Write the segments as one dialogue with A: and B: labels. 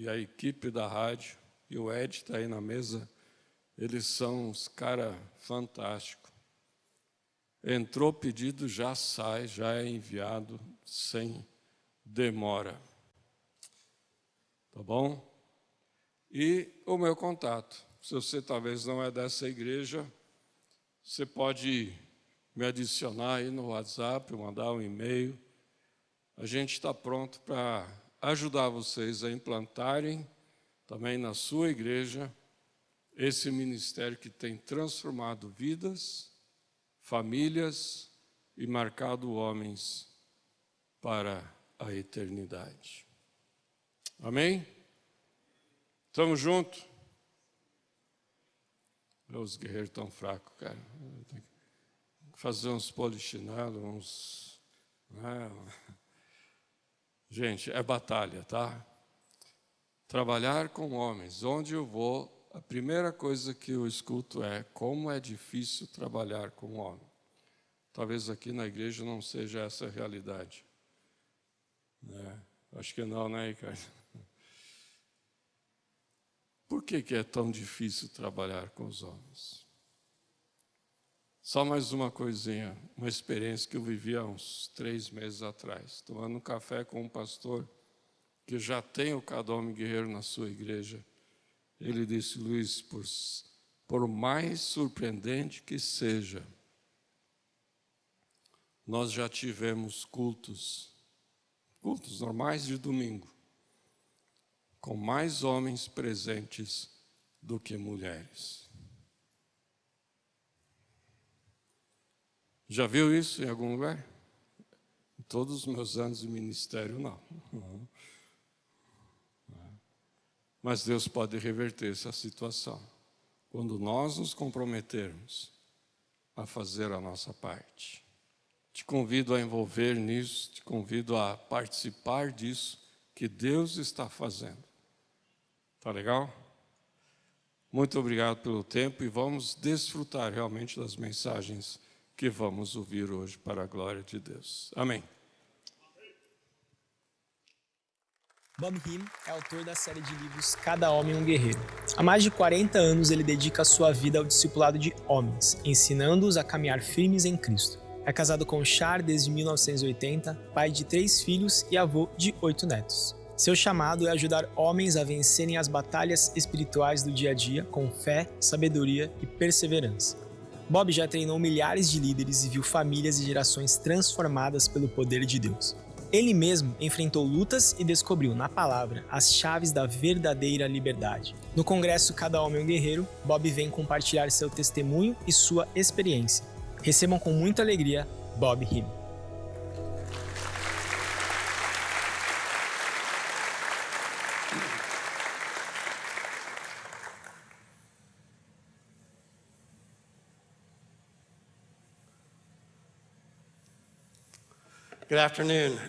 A: e a equipe da rádio, e o Ed está aí na mesa, eles são uns caras fantásticos. Entrou pedido, já sai, já é enviado sem demora. Tá bom? E o meu contato. Se você talvez não é dessa igreja, você pode me adicionar aí no WhatsApp, mandar um e-mail. A gente está pronto para ajudar vocês a implantarem também na sua igreja esse ministério que tem transformado vidas, famílias e marcado homens para a eternidade. Amém? Estamos juntos? Os guerreiros tão fracos, cara. Tem que fazer uns polichinelos, uns... Gente, é batalha, tá? Trabalhar com homens. Onde eu vou, a primeira coisa que eu escuto é como é difícil trabalhar com homem. Talvez aqui na igreja não seja essa a realidade. Acho que não, né, Ricardo? Por que é tão difícil trabalhar com os homens? Só mais uma coisinha, uma experiência que eu vivi há uns 3 meses atrás, tomando um café com um pastor que já tem o cada homem guerreiro na sua igreja. Ele disse: Luiz, por mais surpreendente que seja, nós já tivemos cultos normais de domingo, com mais homens presentes do que mulheres. Já viu isso em algum lugar? Em todos os meus anos de ministério, não. Mas Deus pode reverter essa situação quando nós nos comprometermos a fazer a nossa parte. Te convido a envolver nisso, te convido a participar disso que Deus está fazendo. Tá legal? Muito obrigado pelo tempo e vamos desfrutar realmente das mensagens que vamos ouvir hoje para a glória de Deus. Amém.
B: Bob Hinn é autor da série de livros Cada Homem um Guerreiro. Há mais de 40 anos ele dedica a sua vida ao discipulado de homens, ensinando-os a caminhar firmes em Cristo. É casado com Char desde 1980, pai de 3 filhos e avô de 8 netos. Seu chamado é ajudar homens a vencerem as batalhas espirituais do dia a dia com fé, sabedoria e perseverança. Bob já treinou milhares de líderes e viu famílias e gerações transformadas pelo poder de Deus. Ele mesmo enfrentou lutas e descobriu, na palavra, as chaves da verdadeira liberdade. No congresso Cada Homem um Guerreiro, Bob vem compartilhar seu testemunho e sua experiência. Recebam com muita alegria, Bob Hinn.
C: Good afternoon.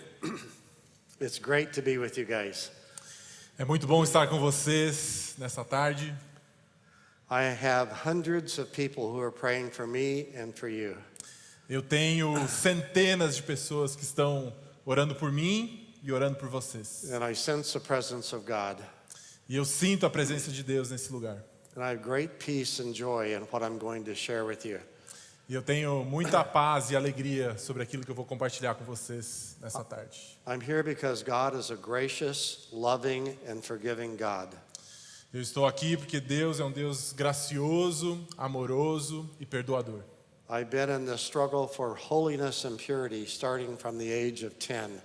C: It's great to be with you guys.
D: É muito bom estar com vocês nessa tarde.
C: I have hundreds of people who are praying for me and for you.
D: Eu tenho centenas de pessoas que estão orando por mim e orando por vocês.
C: And I sense the presence of God.
D: E eu sinto a presença de Deus nesse lugar.
C: And I have great peace and joy in what I'm going to share with you.
D: E eu tenho muita paz e alegria sobre aquilo que eu vou compartilhar com vocês nessa tarde.
C: I'm here because God is a gracious, loving, and forgiving God.
D: Eu estou aqui porque Deus é um Deus gracioso, amoroso e perdoador.
C: I've been in the struggle for holiness and purity starting from the age of 10.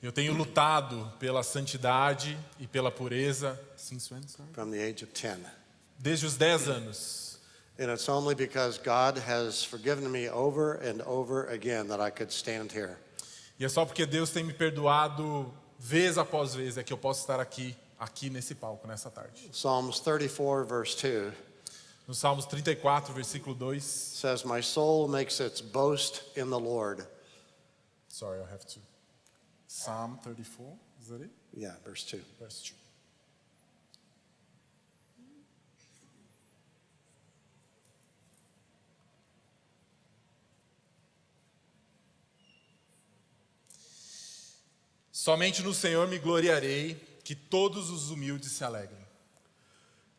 D: Eu tenho lutado pela santidade e pela pureza
C: From the age of 10.
D: desde os 10 anos.
C: And it's only because God has forgiven me over and over again that I could stand here.
D: E é só porque Deus tem me perdoado vez após vez é que eu posso estar aqui nesse palco, nessa tarde.
C: Psalms 34 verse 2
D: No Salmos 34, versículo 2.
C: says, "My soul makes its boast in the Lord."
D: Sorry, I have to. Psalm 34, is that it?
C: Yeah, verse 2.
D: Verse 2. Somente no Senhor me gloriarei, que todos os humildes se alegrem.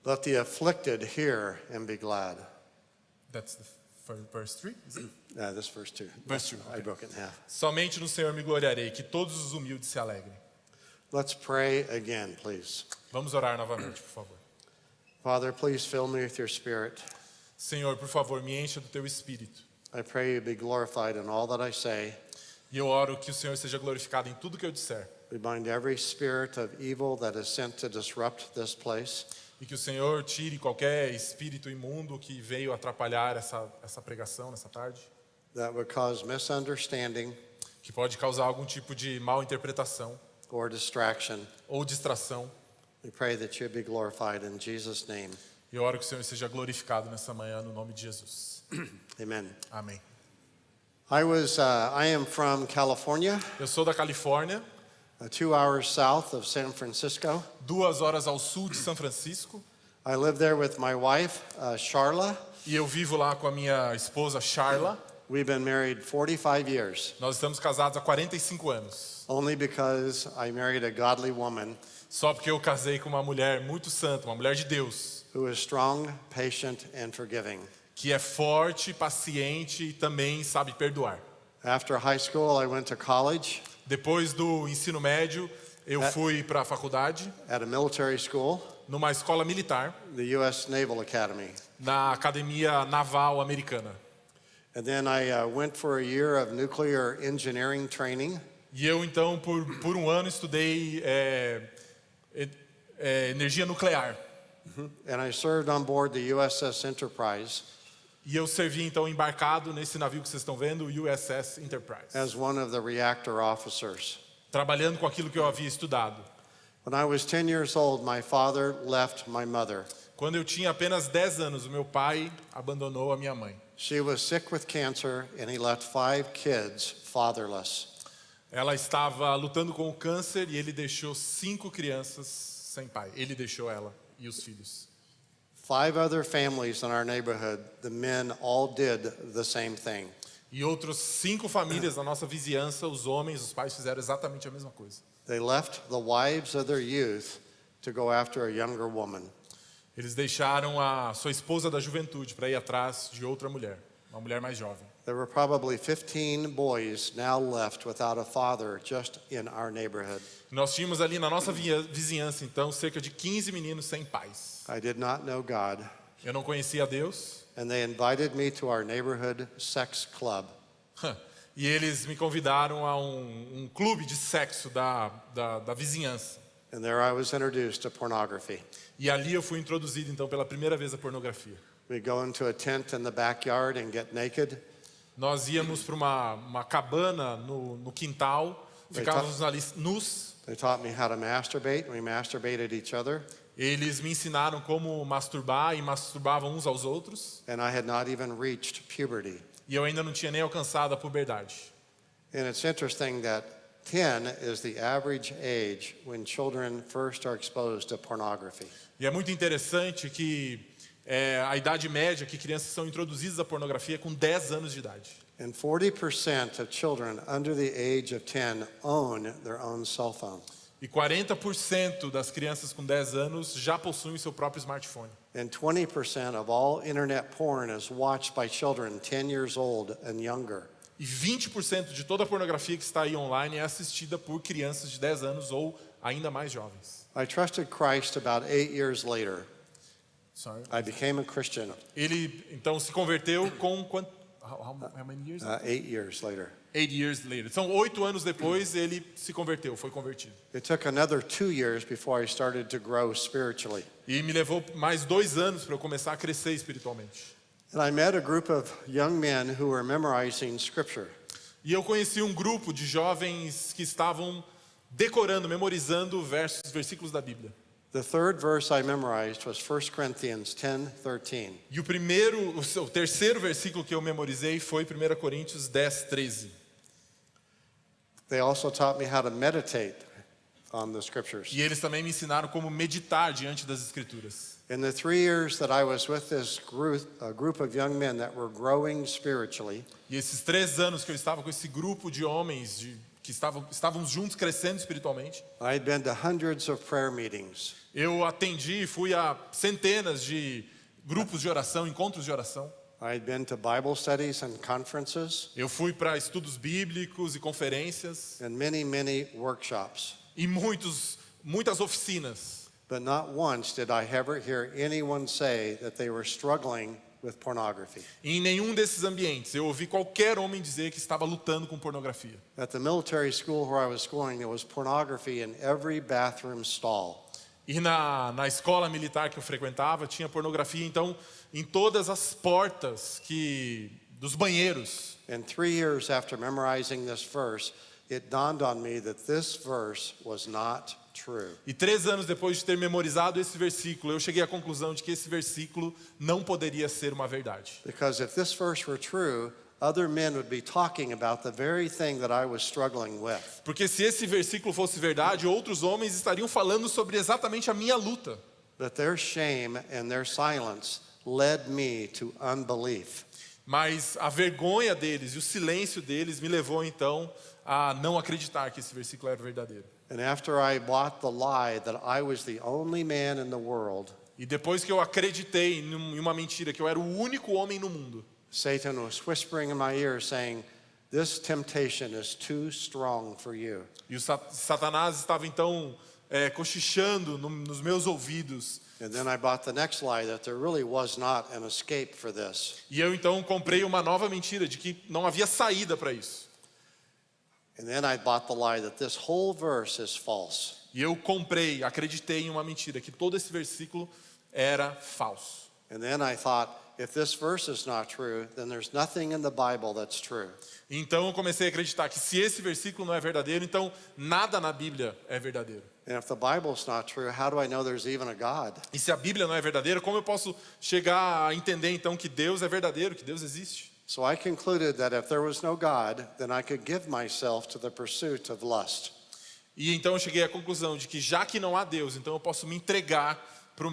C: Let the afflicted hear and be glad.
D: That's the verse 3?
C: This verse 2.
D: Verse 2,
C: I
D: okay.
C: broke it in half.
D: Somente no Senhor me gloriarei, que todos os humildes se alegrem.
C: Let's pray again, please.
D: Vamos orar novamente, por favor.
C: Father, please fill me with your spirit.
D: Senhor, por favor, me encha do teu espírito.
C: I pray you be glorified in all that I say.
D: E eu oro que o Senhor seja glorificado em tudo que eu disser.
C: We bind every spirit of evil that is sent to disrupt this place.
D: E que o Senhor tire qualquer espírito imundo que veio atrapalhar essa pregação nessa tarde.
C: That would cause misunderstanding
D: Que pode causar algum tipo de mal interpretação
C: or distraction.
D: ou distração.
C: We pray that you be glorified in Jesus' name.
D: E eu oro que o Senhor seja glorificado nessa manhã no nome de Jesus.
C: Amen.
D: Amém.
C: I am from California,
D: Eu sou da Califórnia,
C: 2 hours south of San Francisco.
D: 2 horas ao sul de São Francisco.
C: I live there with my wife, Charla.
D: E eu vivo lá com a minha esposa, Charla.
C: We've been married 45 years,
D: Nós estamos casados há 45 anos.
C: only because I married a godly woman
D: Só porque eu casei com uma mulher muito santa, uma mulher de Deus,
C: who is strong, patient, and forgiving.
D: que é forte, paciente e também sabe perdoar.
C: After high school, I went to college
D: Depois do ensino médio, eu fui para a faculdade,
C: at a military school,
D: numa escola militar,
C: the U.S. Naval Academy.
D: na Academia Naval Americana.
C: And then I went for a year of nuclear engineering training.
D: E eu, então, por um ano, estudei energia nuclear.
C: And I served on board the USS Enterprise
D: E eu servi, então, embarcado nesse navio que vocês estão vendo, o USS Enterprise,
C: as one of the reactor officers.
D: trabalhando com aquilo que eu havia estudado.
C: When I was 10 years old, my father left my mother.
D: Quando eu tinha apenas 10 anos, o meu pai abandonou a minha mãe.
C: She was sick with cancer, and he left 5 kids fatherless.
D: Ela estava lutando com o câncer e ele deixou 5 crianças sem pai. Ele deixou ela e os filhos.
C: 5 other families in our neighborhood, the men all did the same thing.
D: E outras 5 famílias na nossa vizinhança, os homens, os pais fizeram exatamente a mesma coisa.
C: They left the wives of their youth to go after a younger woman.
D: Eles deixaram a sua esposa da juventude para ir atrás de outra mulher, uma mulher mais jovem.
C: There were probably 15 boys now left without a father just in our neighborhood.
D: Nós tínhamos ali na nossa vizinhança, então, cerca de 15 meninos sem pais.
C: I did not know God,
D: Eu não conhecia Deus.
C: and they invited me to our neighborhood sex club.
D: E eles me convidaram a um clube de sexo da vizinhança.
C: And there I was introduced to pornography.
D: E ali eu fui introduzido, então, pela primeira vez à pornografia.
C: We go into a tent in the backyard and get naked.
D: Nós íamos para uma cabana no quintal, ficávamos ali nus.
C: They taught me how to masturbate, and we masturbated each other.
D: Eles me ensinaram como masturbar e masturbavam uns aos outros.
C: And I had not even reached puberty.
D: E eu ainda não tinha nem alcançado a puberdade.
C: And it's interesting that 10 is the average age when children first are exposed to pornography.
D: E é muito interessante que a idade média que crianças são introduzidas à pornografia é com 10 anos de idade.
C: And 40% of children under the age of 10 own their own cell phone.
D: E 40% das crianças com 10 anos já possuem o seu próprio smartphone.
C: And 20% of all internet porn is watched by children 10 years old and younger.
D: E 20% de toda a pornografia que está aí online é assistida por crianças de 10 anos ou ainda mais jovens.
C: I trusted Christ about 8 years later.
D: Sorry.
C: I became a Christian
D: Ele então se converteu com quanto? How many years?
C: 8 years later.
D: 8 years later. São 8 anos depois ele se converteu, foi convertido.
C: It took another 2 years before I started to grow spiritually.
D: E me levou mais 2 anos para eu começar a crescer espiritualmente.
C: And I met a group of young men who were memorizing scripture.
D: E eu conheci um grupo de jovens que estavam decorando, memorizando versículos da Bíblia.
C: The third verse I memorized was 1 Corinthians 10:13.
D: E o terceiro versículo que eu memorizei foi 1 Coríntios 10:13.
C: They also taught me how to meditate on the scriptures.
D: E eles também me ensinaram como meditar diante das Escrituras.
C: In the 3 years that I was with this group of young men that were growing spiritually,
D: E esses 3 anos que eu estava com esse grupo de homens que estávamos juntos crescendo espiritualmente.
C: I had been to hundreds of prayer meetings.
D: Eu atendi e fui a centenas de grupos de oração, encontros de oração.
C: I had been to Bible studies and conferences
D: Eu fui para estudos bíblicos e conferências
C: and many workshops.
D: e muitas oficinas.
C: But not once did I ever hear anyone say that they were struggling with pornography.
D: E em nenhum desses ambientes eu ouvi qualquer homem dizer que estava lutando com pornografia.
C: At the military school where I was going, there was pornography in every bathroom stall.
D: E na escola militar que eu frequentava, tinha pornografia, então, em todas as portas dos banheiros.
C: And 3 years after memorizing this verse, it dawned on me that this verse was not true.
D: E 3 anos depois de ter memorizado esse versículo, eu cheguei à conclusão de que esse versículo não poderia ser uma verdade.
C: Because if this verse were true, other men would be talking about the very thing that I was struggling with.
D: Porque se esse versículo fosse verdade, outros homens estariam falando sobre exatamente a minha luta.
C: But their shame and their silence led me to unbelief.
D: Mas a vergonha deles e o silêncio deles me levou então a não acreditar que esse versículo era verdadeiro.
C: And after I bought the lie that I was the only man in the world,
D: E depois que eu acreditei em uma mentira, que eu era o único homem no mundo,
C: Satan was whispering in my ear saying, "This temptation is too strong for you."
D: e o Satanás estava então cochichando nos meus ouvidos.
C: And then I bought the next lie that there really was not an escape for this.
D: E eu então comprei uma nova mentira de que não havia saída para isso.
C: And then I bought the lie that this whole verse is false.
D: E eu acreditei em uma mentira, que todo esse versículo era falso.
C: And then I thought, if this verse is not true, then there's nothing in the Bible that's true.
D: Então eu comecei a acreditar que se esse versículo não é verdadeiro, então nada na Bíblia é verdadeiro.
C: And if the Bible's not true, how do I know there's even a God?
D: E se a Bíblia não é verdadeira, como eu posso chegar a entender então que Deus é verdadeiro, que Deus existe?
C: So I concluded that if there was no God, then I could give myself to the pursuit of lust.
D: E então eu cheguei à conclusão de que já que não há Deus, então eu posso me entregar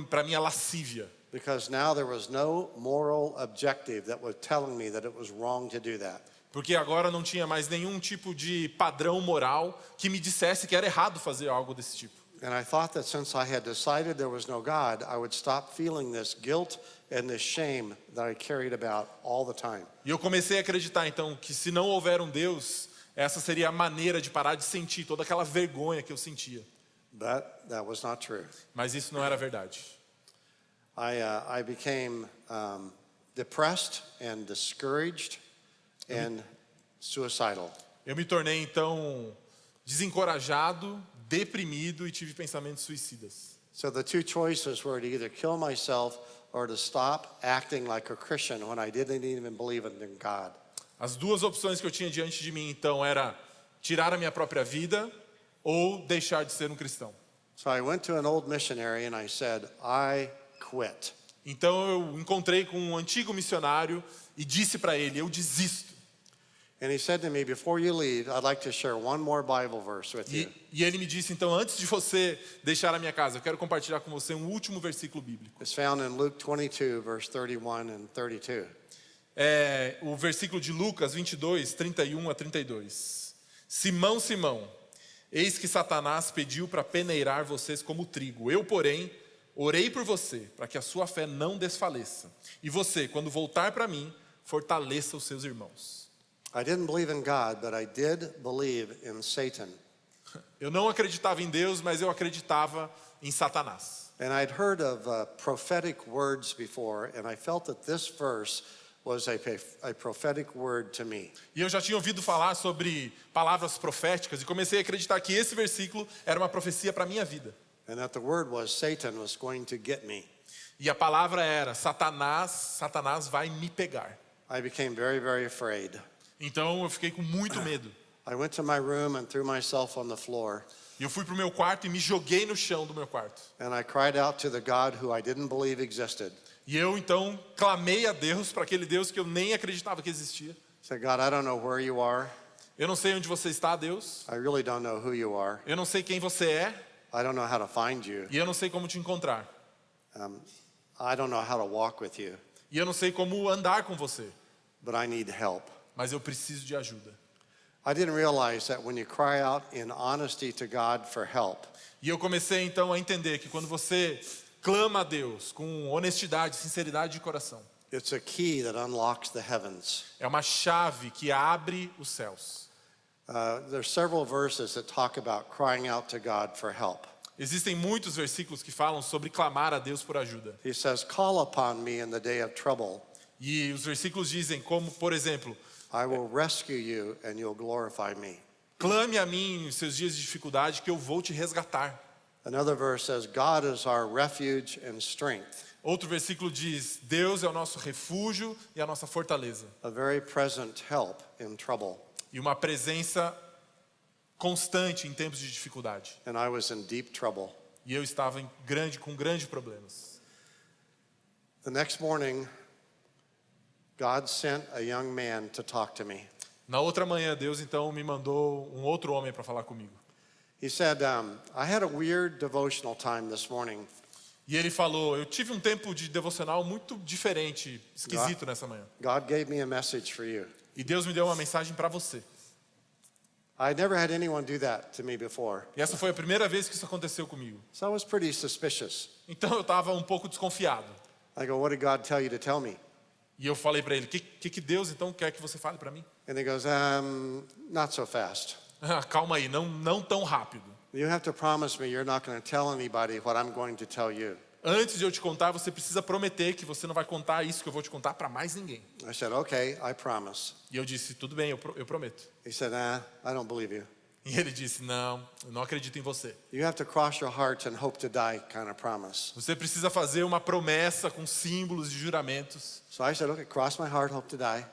D: para a minha lascívia.
C: Because now there was no moral objective that was telling me that it was wrong to do that.
D: Porque agora não tinha mais nenhum tipo de padrão moral que me dissesse que era errado fazer algo desse tipo.
C: And I thought that since I had decided there was no God, I would stop feeling this guilt and this shame that I carried about all the time.
D: E eu comecei a acreditar então que se não houver um Deus, essa seria a maneira de parar de sentir toda aquela vergonha que eu sentia.
C: But that was not true.
D: Mas isso não era verdade.
C: I became depressed and discouraged and suicidal.
D: Eu me tornei então desencorajado, deprimido e tive pensamentos suicidas.
C: So the two choices were to either kill myself or to stop acting like a Christian when I didn't even believe in God.
D: As duas opções que eu tinha diante de mim então era tirar a minha própria vida ou deixar de ser um cristão.
C: So I went to an old missionary and I said, I quit.
D: Então eu encontrei com um antigo missionário e disse para ele, eu desisto.
C: And he said to me, before you leave, I'd like to share one more Bible verse with you.
D: E ele me disse, então, antes de você deixar a minha casa, eu quero compartilhar com você um último versículo bíblico.
C: It's found in Luke 22, verse 31 and 32.
D: É o versículo de Lucas 22, 31 a 32. Simão, Simão, eis que Satanás pediu para peneirar vocês como trigo. Eu, porém, orei por você, para que a sua fé não desfaleça. E você, quando voltar para mim, fortaleça os seus irmãos.
C: I didn't believe in God, but I did believe in Satan.
D: Eu não acreditava em Deus, mas eu acreditava em Satanás.
C: And I'd heard of prophetic words before, and I felt that this verse was a prophetic word to me.
D: E eu já tinha ouvido falar sobre palavras proféticas e comecei a acreditar que esse versículo era uma profecia para a minha vida.
C: And that the word was Satan was going to get me.
D: E a palavra era Satanás vai me pegar.
C: I became very afraid.
D: Então eu fiquei com muito medo.
C: I went to my room and threw myself on the floor.
D: E eu fui pro meu quarto e me joguei no chão do meu quarto.
C: And I cried out to the God who I didn't believe existed.
D: E eu então clamei a Deus, para aquele Deus que eu nem acreditava que existia.
C: I said, God, I don't know where you are.
D: Eu não sei onde você está, Deus.
C: I really don't know who you are.
D: Eu não sei quem você é.
C: I don't know how to find you.
D: E eu não sei como te encontrar.
C: I don't know how to walk with you.
D: E eu não sei como andar com você.
C: But I need help.
D: Mas eu preciso de ajuda.
C: I didn't realize that when you cry out in honesty to God for help,
D: E eu comecei então a entender que quando você clama a Deus com honestidade, sinceridade de coração,
C: it's a key that unlocks the heavens.
D: é uma chave que abre os céus.
C: There's several verses that talk about crying out to God for help.
D: Existem muitos versículos que falam sobre clamar a Deus por ajuda.
C: He says, call upon me in the day of trouble.
D: E os versículos dizem como, por exemplo,
C: I will rescue you and you'll glorify me.
D: clame a mim nos seus dias de dificuldade que eu vou te resgatar.
C: Another verse says, God is our refuge and strength,
D: Outro versículo diz, Deus é o nosso refúgio e a nossa fortaleza.
C: a very present help in trouble.
D: E uma presença constante em tempos de dificuldade.
C: And I was in deep trouble.
D: E eu estava com grandes problemas.
C: The next morning, God sent a young man to talk to me.
D: Na outra manhã, Deus então me mandou um outro homem para falar comigo.
C: He said, I had a weird devotional time this morning.
D: E ele falou, eu tive um tempo de devocional muito diferente, esquisito nessa manhã.
C: God gave me a message for you.
D: E Deus me deu uma mensagem para você.
C: I never had anyone do that to me before.
D: E essa foi a primeira vez que isso aconteceu comigo.
C: So I was pretty suspicious.
D: Então eu estava um pouco desconfiado.
C: I go, what did God tell you to tell me?
D: E eu falei para ele, o que Deus então quer que você fale para mim?
C: And he goes, not so fast.
D: Calma aí, não tão rápido.
C: You have to promise me you're not going to tell anybody what I'm going to tell you.
D: Antes de eu te contar, você precisa prometer que você não vai contar isso que eu vou te contar para mais ninguém.
C: I said, okay, I promise.
D: E eu disse, tudo bem, eu prometo.
C: He said, I don't believe you.
D: E ele disse, não, eu não acredito em você.
C: You have to cross your heart and hope to die kind of promise.
D: Você precisa fazer uma promessa com símbolos de juramentos.
C: So I said, okay, cross my heart, hope to die.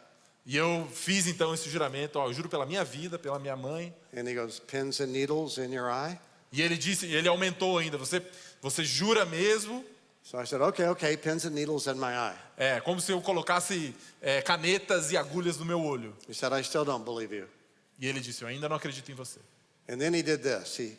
D: E eu fiz então esse juramento, ó, eu juro pela minha vida, pela minha mãe.
C: And he goes, pins and needles in your eye?
D: E ele disse, ele aumentou ainda, você jura mesmo?
C: So I said, okay, pins and needles in my eye.
D: É, como se eu colocasse canetas e agulhas no meu olho.
C: He said, I still don't believe you.
D: E ele disse, eu ainda não acredito em você.
C: And then he did this. He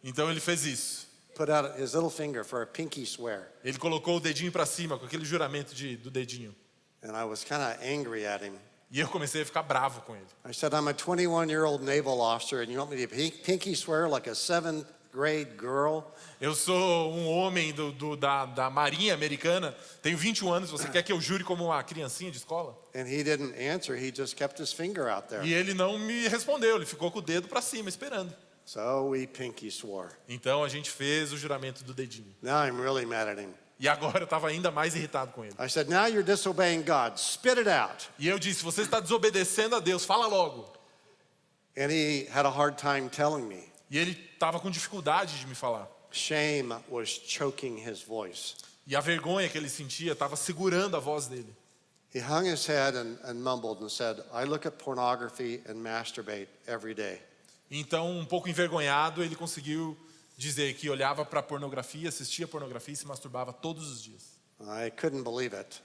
D: Então ele fez isso.
C: put out his little finger for a pinky swear.
D: Ele colocou o dedinho para cima, com aquele juramento do dedinho.
C: And I was kind of angry at him.
D: E eu comecei a ficar bravo com ele.
C: I said, I'm a 21-year-old naval officer, and you want me to pinky swear like a 7th grade girl?
D: Eu sou um homem da Marinha Americana, tenho 21 anos, você quer que eu jure como uma criancinha de escola?
C: And he didn't answer. He just kept his finger out there.
D: E ele não me respondeu, ele ficou com o dedo para cima, esperando.
C: So we pinky swore.
D: Então a gente fez o juramento do dedinho.
C: Now I'm really mad at him.
D: E agora eu estava ainda mais irritado com ele.
C: I said, now you're disobeying God. Spit it out.
D: E eu disse, você está desobedecendo a Deus, fala logo.
C: And he had a hard time telling me.
D: E ele estava com dificuldade de me falar.
C: Shame was choking his voice.
D: E a vergonha que ele sentia estava segurando a voz dele.
C: He hung his head and mumbled and said, I look at pornography and masturbate every day.
D: Então, um pouco envergonhado, ele conseguiu dizer que olhava para a pornografia, assistia pornografia e se masturbava todos os dias.
C: I couldn't believe it.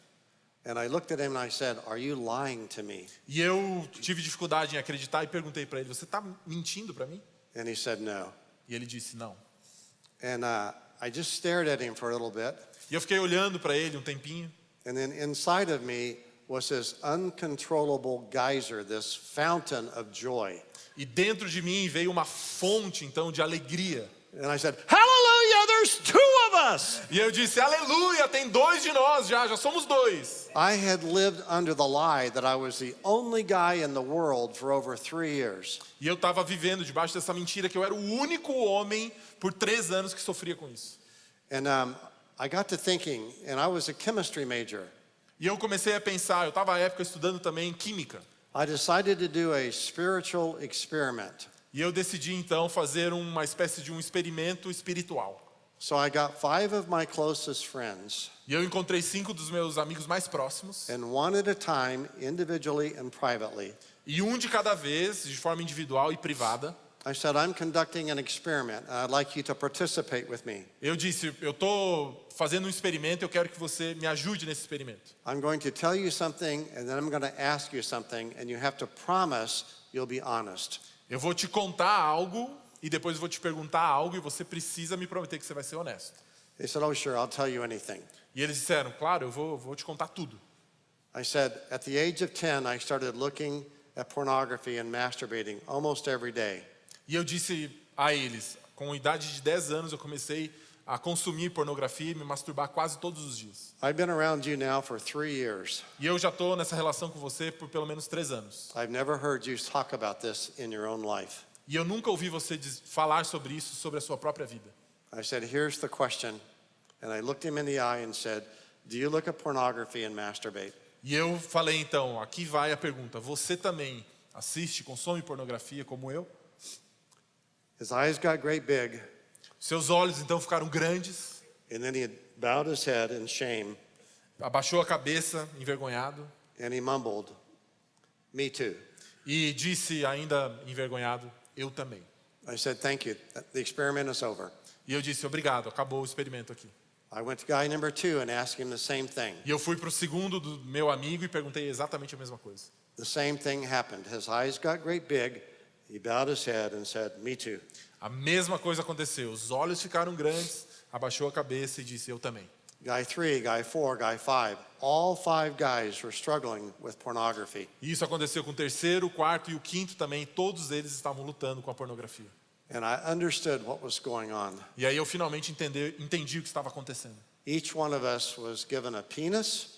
C: And I looked at him and I said, are you lying to me?
D: E eu tive dificuldade em acreditar e perguntei para ele, você está mentindo para mim?
C: And he said, no.
D: E ele disse, não.
C: And I just stared at him for a little bit.
D: E eu fiquei olhando para ele um tempinho.
C: And then inside of me was this uncontrollable geyser, this fountain of joy.
D: E dentro de mim veio uma fonte, então, de alegria.
C: And I said, hallelujah, there's two of us.
D: E eu disse, aleluia, tem dois de nós já somos dois.
C: I had lived under the lie that I was the only guy in the world for over 3 years.
D: E eu estava vivendo debaixo dessa mentira que eu era o único homem por 3 anos que sofria com isso.
C: And I got to thinking, and I was a chemistry major.
D: E eu comecei a pensar, eu estava à época estudando também química.
C: I decided to do a spiritual experiment.
D: E eu decidi então fazer uma espécie de um experimento espiritual.
C: So I got 5 of my closest friends,
D: E eu encontrei 5 dos meus amigos mais próximos.
C: and one at a time, individually and privately,
D: E um de cada vez, de forma individual e privada.
C: I said, I'm conducting an experiment, and I'd like you to participate with me.
D: Eu disse, eu estou fazendo um experimento, eu quero que você me ajude nesse experimento.
C: I'm going to tell you something, and then I'm going to ask you something, and you have to promise you'll be honest.
D: Eu vou te contar algo e depois eu vou te perguntar algo e você precisa me prometer que você vai ser honesto.
C: They said, oh, sure, I'll tell you anything.
D: E eles disseram, claro, eu vou te contar tudo.
C: I said, at the age of 10, I started looking at pornography and masturbating almost every day.
D: E eu disse a eles, com a idade de 10 anos eu comecei a consumir pornografia e me masturbar quase todos os dias.
C: I've been around you now for 3 years.
D: E eu já estou nessa relação com você por pelo menos 3 anos.
C: I've never heard you talk about this in your own life.
D: E eu nunca ouvi você falar sobre isso, sobre a sua própria vida.
C: I said, here's the question. And I looked him in the eye and said, do you look at pornography and masturbate?
D: E eu falei então, aqui vai a pergunta, você também assiste, consome pornografia como eu?
C: His eyes got great big,
D: Seus olhos então ficaram grandes,
C: and then he bowed his head in shame,
D: abaixou a cabeça, envergonhado,
C: and he mumbled, me too.
D: e disse ainda envergonhado, eu também.
C: I said, thank you. The experiment is over.
D: E eu disse, obrigado, acabou o experimento aqui.
C: I went to guy number 2 and asked him the same thing.
D: E eu fui para o segundo do meu amigo e perguntei exatamente a mesma coisa.
C: The same thing happened. His eyes got great big. He bowed his head and said, me too.
D: A mesma coisa aconteceu, os olhos ficaram grandes, abaixou a cabeça e disse, eu também.
C: Guy 3, guy 4, guy 5. All 5 guys were struggling with pornography.
D: E isso aconteceu com o terceiro, o quarto e o quinto também, todos eles estavam lutando com a pornografia.
C: And I understood what was going on.
D: E aí eu finalmente entendi o que estava acontecendo.
C: Each one of us was given a penis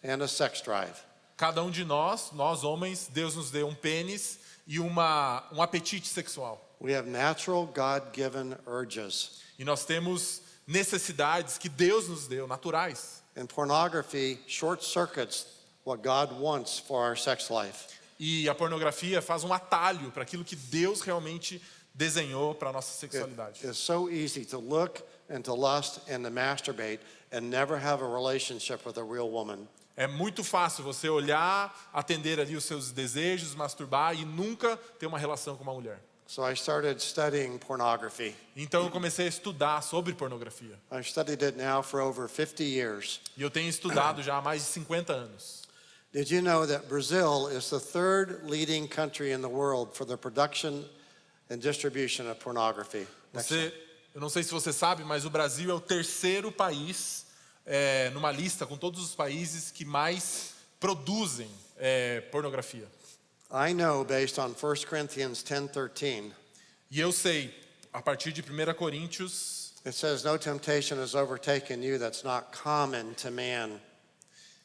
C: and a sex drive.
D: Cada um de nós homens, Deus nos deu um pênis e um apetite sexual.
C: We have natural God-given urges.
D: E nós temos necessidades que Deus nos deu, naturais.
C: And pornography short-circuits what God wants for our sex life.
D: E a pornografia faz um atalho para aquilo que Deus realmente desenhou para a nossa sexualidade.
C: It's so easy to look and to lust and to masturbate and never have a relationship with a real woman.
D: É muito fácil você olhar, atender ali os seus desejos, masturbar e nunca ter uma relação com uma mulher.
C: So I started studying pornography.
D: Então eu comecei a estudar sobre pornografia.
C: I've studied it now for over 50 years.
D: E eu tenho estudado já há mais de 50 anos.
C: Did you know that Brazil is the third leading country in the world for the production and distribution of pornography?
D: Eu não sei se você sabe, mas o Brasil é o terceiro país numa lista com todos os países que mais produzem pornografia.
C: I know based on 1 Corinthians 10:13.
D: E eu sei, a partir de 1 Coríntios,
C: It says, no temptation has overtaken you that's not common to man.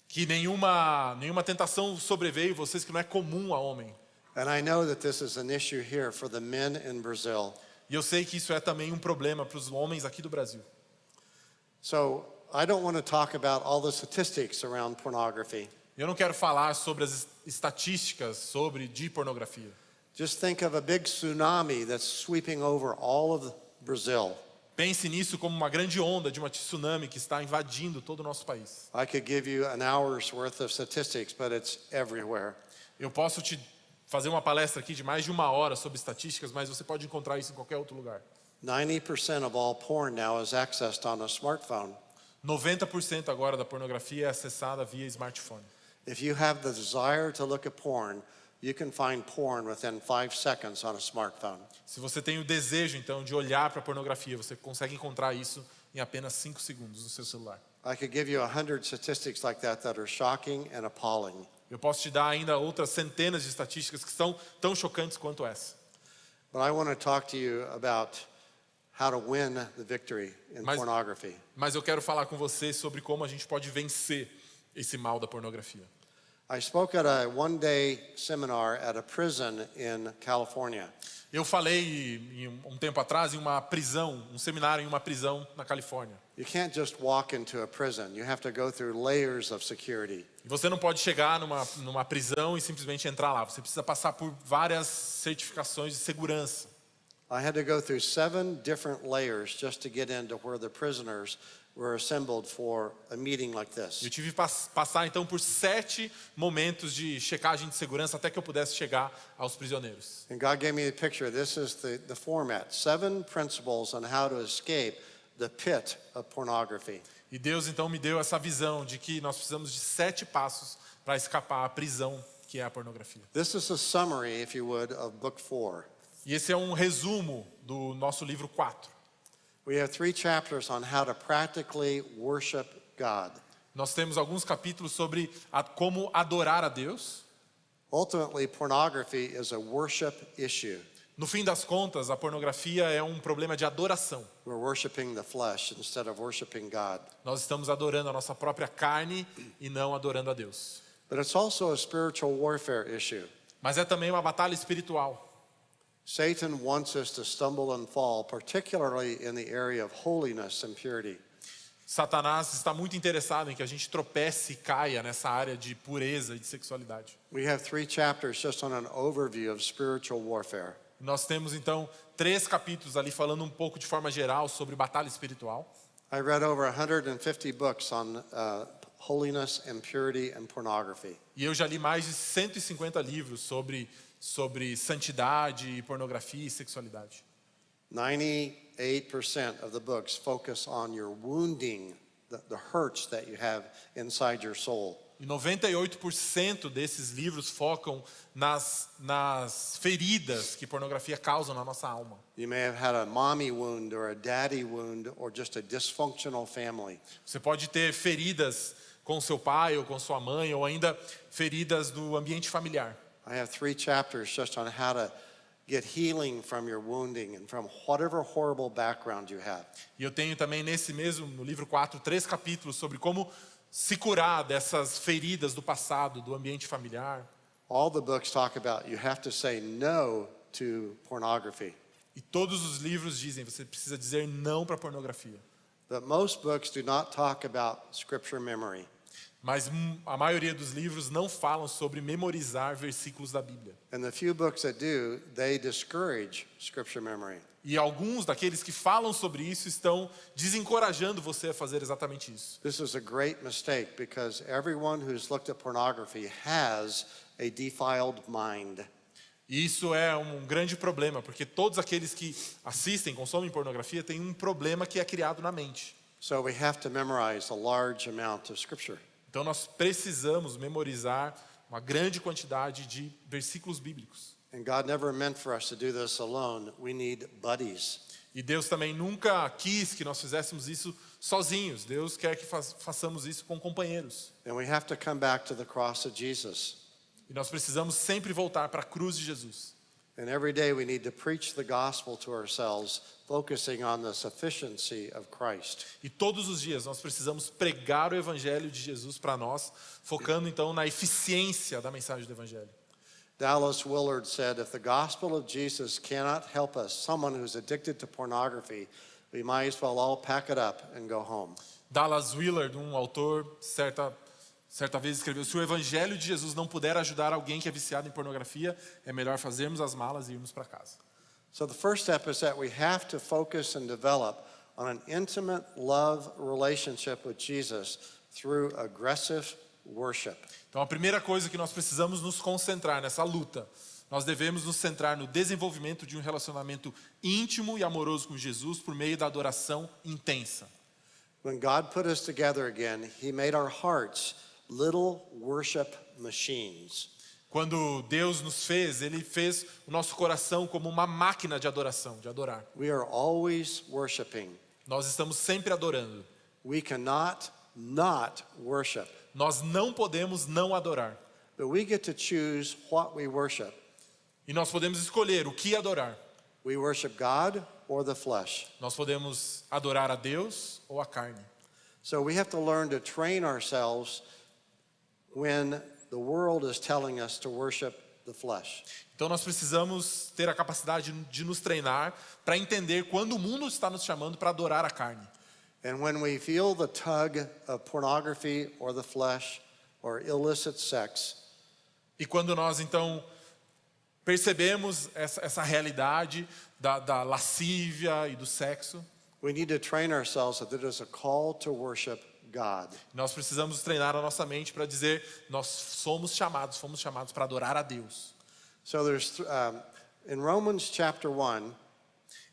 D: que nenhuma tentação sobreveio vocês que não é comum a homem.
C: And I know that this is an issue here for the men in Brazil.
D: E eu sei que isso é também um problema para os homens aqui do Brasil.
C: So I don't want to talk about all the statistics around pornography.
D: Eu não quero falar sobre as estatísticas de pornografia.
C: Just think of a big tsunami that's sweeping over all of Brazil.
D: Pense nisso como uma grande onda de uma tsunami que está invadindo todo o nosso país.
C: I could give you an hour's worth of statistics, but it's everywhere.
D: Eu posso te fazer uma palestra aqui de mais de 1 hora sobre estatísticas, mas você pode encontrar isso em qualquer outro lugar.
C: 90% of all porn now is accessed on a smartphone.
D: 90% agora da pornografia é acessada via smartphone.
C: If you have the desire to look at porn, you can find porn within 5 seconds on a smartphone.
D: Se você tem o desejo, então, de olhar para a pornografia, você consegue encontrar isso em apenas 5 segundos no seu celular.
C: I could give you 100 statistics like that are shocking and appalling.
D: Eu posso te dar ainda outras centenas de estatísticas que são tão chocantes quanto essa.
C: But I want to talk to you about how to win the victory in pornography.
D: Mas eu quero falar com você sobre como a gente pode vencer esse mal da pornografia.
C: I spoke at a one-day seminar at a prison in California.
D: Eu falei um tempo atrás em uma prisão, um seminário em uma prisão na Califórnia.
C: You can't just walk into a prison. You have to go through layers of security.
D: E você não pode chegar numa prisão e simplesmente entrar lá. Você precisa passar por várias certificações de segurança.
C: I had to go through 7 different layers just to get into where the prisoners were assembled for a meeting like this.
D: Eu tive que passar então por 7 momentos de checagem de segurança até que eu pudesse chegar aos prisioneiros.
C: And God gave me the picture. This is the format. 7 principles on how to escape the pit of pornography.
D: E Deus então me deu essa visão de que nós precisamos de 7 passos para escapar à prisão que é a pornografia.
C: This is a summary, if you would, of book 4.
D: E esse é um resumo do nosso livro 4.
C: We have 3 chapters on how to practically worship God.
D: Nós temos alguns capítulos sobre como adorar a Deus.
C: Ultimately, pornography is a worship issue.
D: No fim das contas, a pornografia é um problema de adoração.
C: We're worshiping the flesh instead of worshiping God.
D: Nós estamos adorando a nossa própria carne e não adorando a Deus.
C: But it's also a spiritual warfare issue.
D: Mas é também uma batalha espiritual.
C: Satan wants us to stumble and fall, particularly in the area of holiness and purity.
D: Satanás está muito interessado em que a gente tropece e caia nessa área de pureza e de sexualidade.
C: We have 3 chapters just on an overview of spiritual warfare.
D: Nós temos então 3 capítulos ali falando um pouco de forma geral sobre batalha espiritual.
C: I read over 150 books on holiness and purity and pornography.
D: E eu já li mais de 150 livros sobre santidade, pornografia e sexualidade.
C: 98% of the books focus on your wounding, the hurts that you have inside your soul.
D: E 98% desses livros focam nas feridas que pornografia causa na nossa alma.
C: You may have had a mommy wound or a daddy wound or just a dysfunctional family.
D: Você pode ter feridas com seu pai ou com sua mãe, ou ainda feridas do ambiente familiar.
C: I have 3 chapters just on how to get healing from your wounding and from whatever horrible background you have.
D: E eu tenho também no livro 4, 3 capítulos sobre como se curar dessas feridas do passado, do ambiente familiar.
C: All the books talk about you have to say no to pornography.
D: E todos os livros dizem, você precisa dizer não para a pornografia.
C: But most books do not talk about scripture memory.
D: Mas a maioria dos livros não falam sobre memorizar versículos da Bíblia.
C: And the few books that do, they discourage scripture memory.
D: E alguns daqueles que falam sobre isso estão desencorajando você a fazer exatamente isso.
C: This is a great mistake because everyone who's looked at pornography has a defiled mind.
D: E isso é um grande problema, porque todos aqueles que assistem, consomem pornografia, têm um problema que é criado na mente.
C: So we have to memorize a large amount of scripture.
D: Então nós precisamos memorizar uma grande quantidade de versículos bíblicos.
C: And God never meant for us to do this alone. We need buddies.
D: E Deus também nunca quis que nós fizéssemos isso sozinhos. Deus quer que façamos isso com companheiros.
C: And we have to come back to the cross of Jesus.
D: E nós precisamos sempre voltar para a cruz de Jesus.
C: And every day we need to preach the gospel to ourselves, focusing on the sufficiency of Christ.
D: E todos os dias nós precisamos pregar o evangelho de Jesus para nós, focando então na eficiência da mensagem do evangelho.
C: Dallas Willard said, if the gospel of Jesus cannot help us, someone who's addicted to pornography, we might as well all pack it up and go home.
D: Dallas Willard, um autor, certa vez escreveu: se o evangelho de Jesus não puder ajudar alguém que é viciado em pornografia, é melhor fazermos as malas e irmos para casa.
C: So the first step is that we have to focus and develop on an intimate love relationship with Jesus through aggressive worship.
D: Então a primeira coisa que nós precisamos nos concentrar nessa luta, nós devemos nos centrar no desenvolvimento de um relacionamento íntimo e amoroso com Jesus por meio da adoração intensa.
C: When God put us together again, He made our hearts little worship machines.
D: Quando Deus nos fez, Ele fez o nosso coração como uma máquina de adoração, de adorar.
C: We are always worshiping.
D: Nós estamos sempre adorando.
C: We cannot not worship.
D: Nós não podemos não adorar.
C: But we get to choose what we worship.
D: E nós podemos escolher o que adorar.
C: We worship God or the flesh.
D: Nós podemos adorar a Deus ou a carne.
C: So we have to learn to train ourselves when the world is telling us to worship the flesh.
D: Então nós precisamos ter a capacidade de nos treinar para entender quando o mundo está nos chamando para adorar a carne.
C: And when we feel the tug of pornography or the flesh or illicit sex,
D: E quando nós então percebemos essa realidade da lascívia e do sexo,
C: we need to train ourselves that there is a call to worship God.
D: nós precisamos treinar a nossa mente para dizer: nós fomos chamados para adorar a Deus.
C: So there's in Romans chapter 1,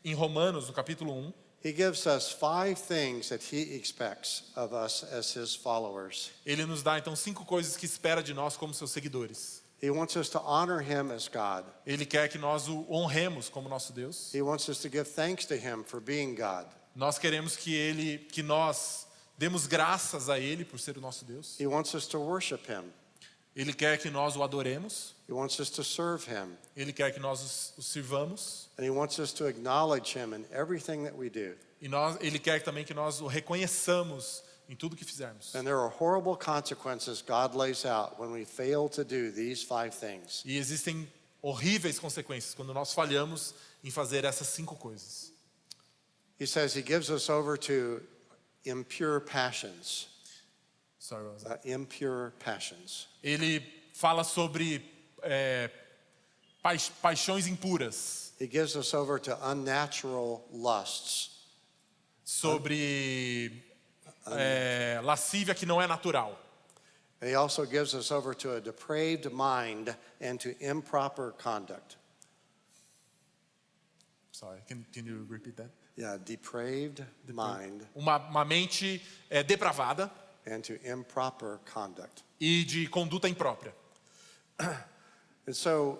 D: Em Romanos, no capítulo 1,
C: he gives us 5 things that he expects of us as his followers.
D: ele nos dá então 5 coisas que espera de nós como seus seguidores.
C: He wants us to honor him as God.
D: Ele quer que nós o honremos como nosso Deus.
C: He wants us to give thanks to him for being God.
D: Nós queremos que nós demos graças a Ele por ser o nosso Deus.
C: He wants us to worship him.
D: Ele quer que nós o adoremos.
C: He wants us to serve him.
D: Ele quer que nós o sirvamos.
C: And he wants us to acknowledge him in everything that we do.
D: E ele quer também que nós o reconheçamos em tudo que fizermos.
C: And there are horrible consequences God lays out when we fail to do these 5 things.
D: E existem horríveis consequências quando nós falhamos em fazer essas 5 coisas.
C: He says he gives us over to impure passions.
D: Sorry, what was that?
C: Impure passions.
D: Ele fala sobre paixões impuras,
C: He gives us over to unnatural lusts.
D: sobre lascívia que não é natural.
C: And he also gives us over to a depraved mind and to improper conduct.
D: Sorry, can you repeat that?
C: Yeah, depraved mind
D: Uma mente depravada
C: and to improper conduct.
D: e de conduta imprópria.
C: And so,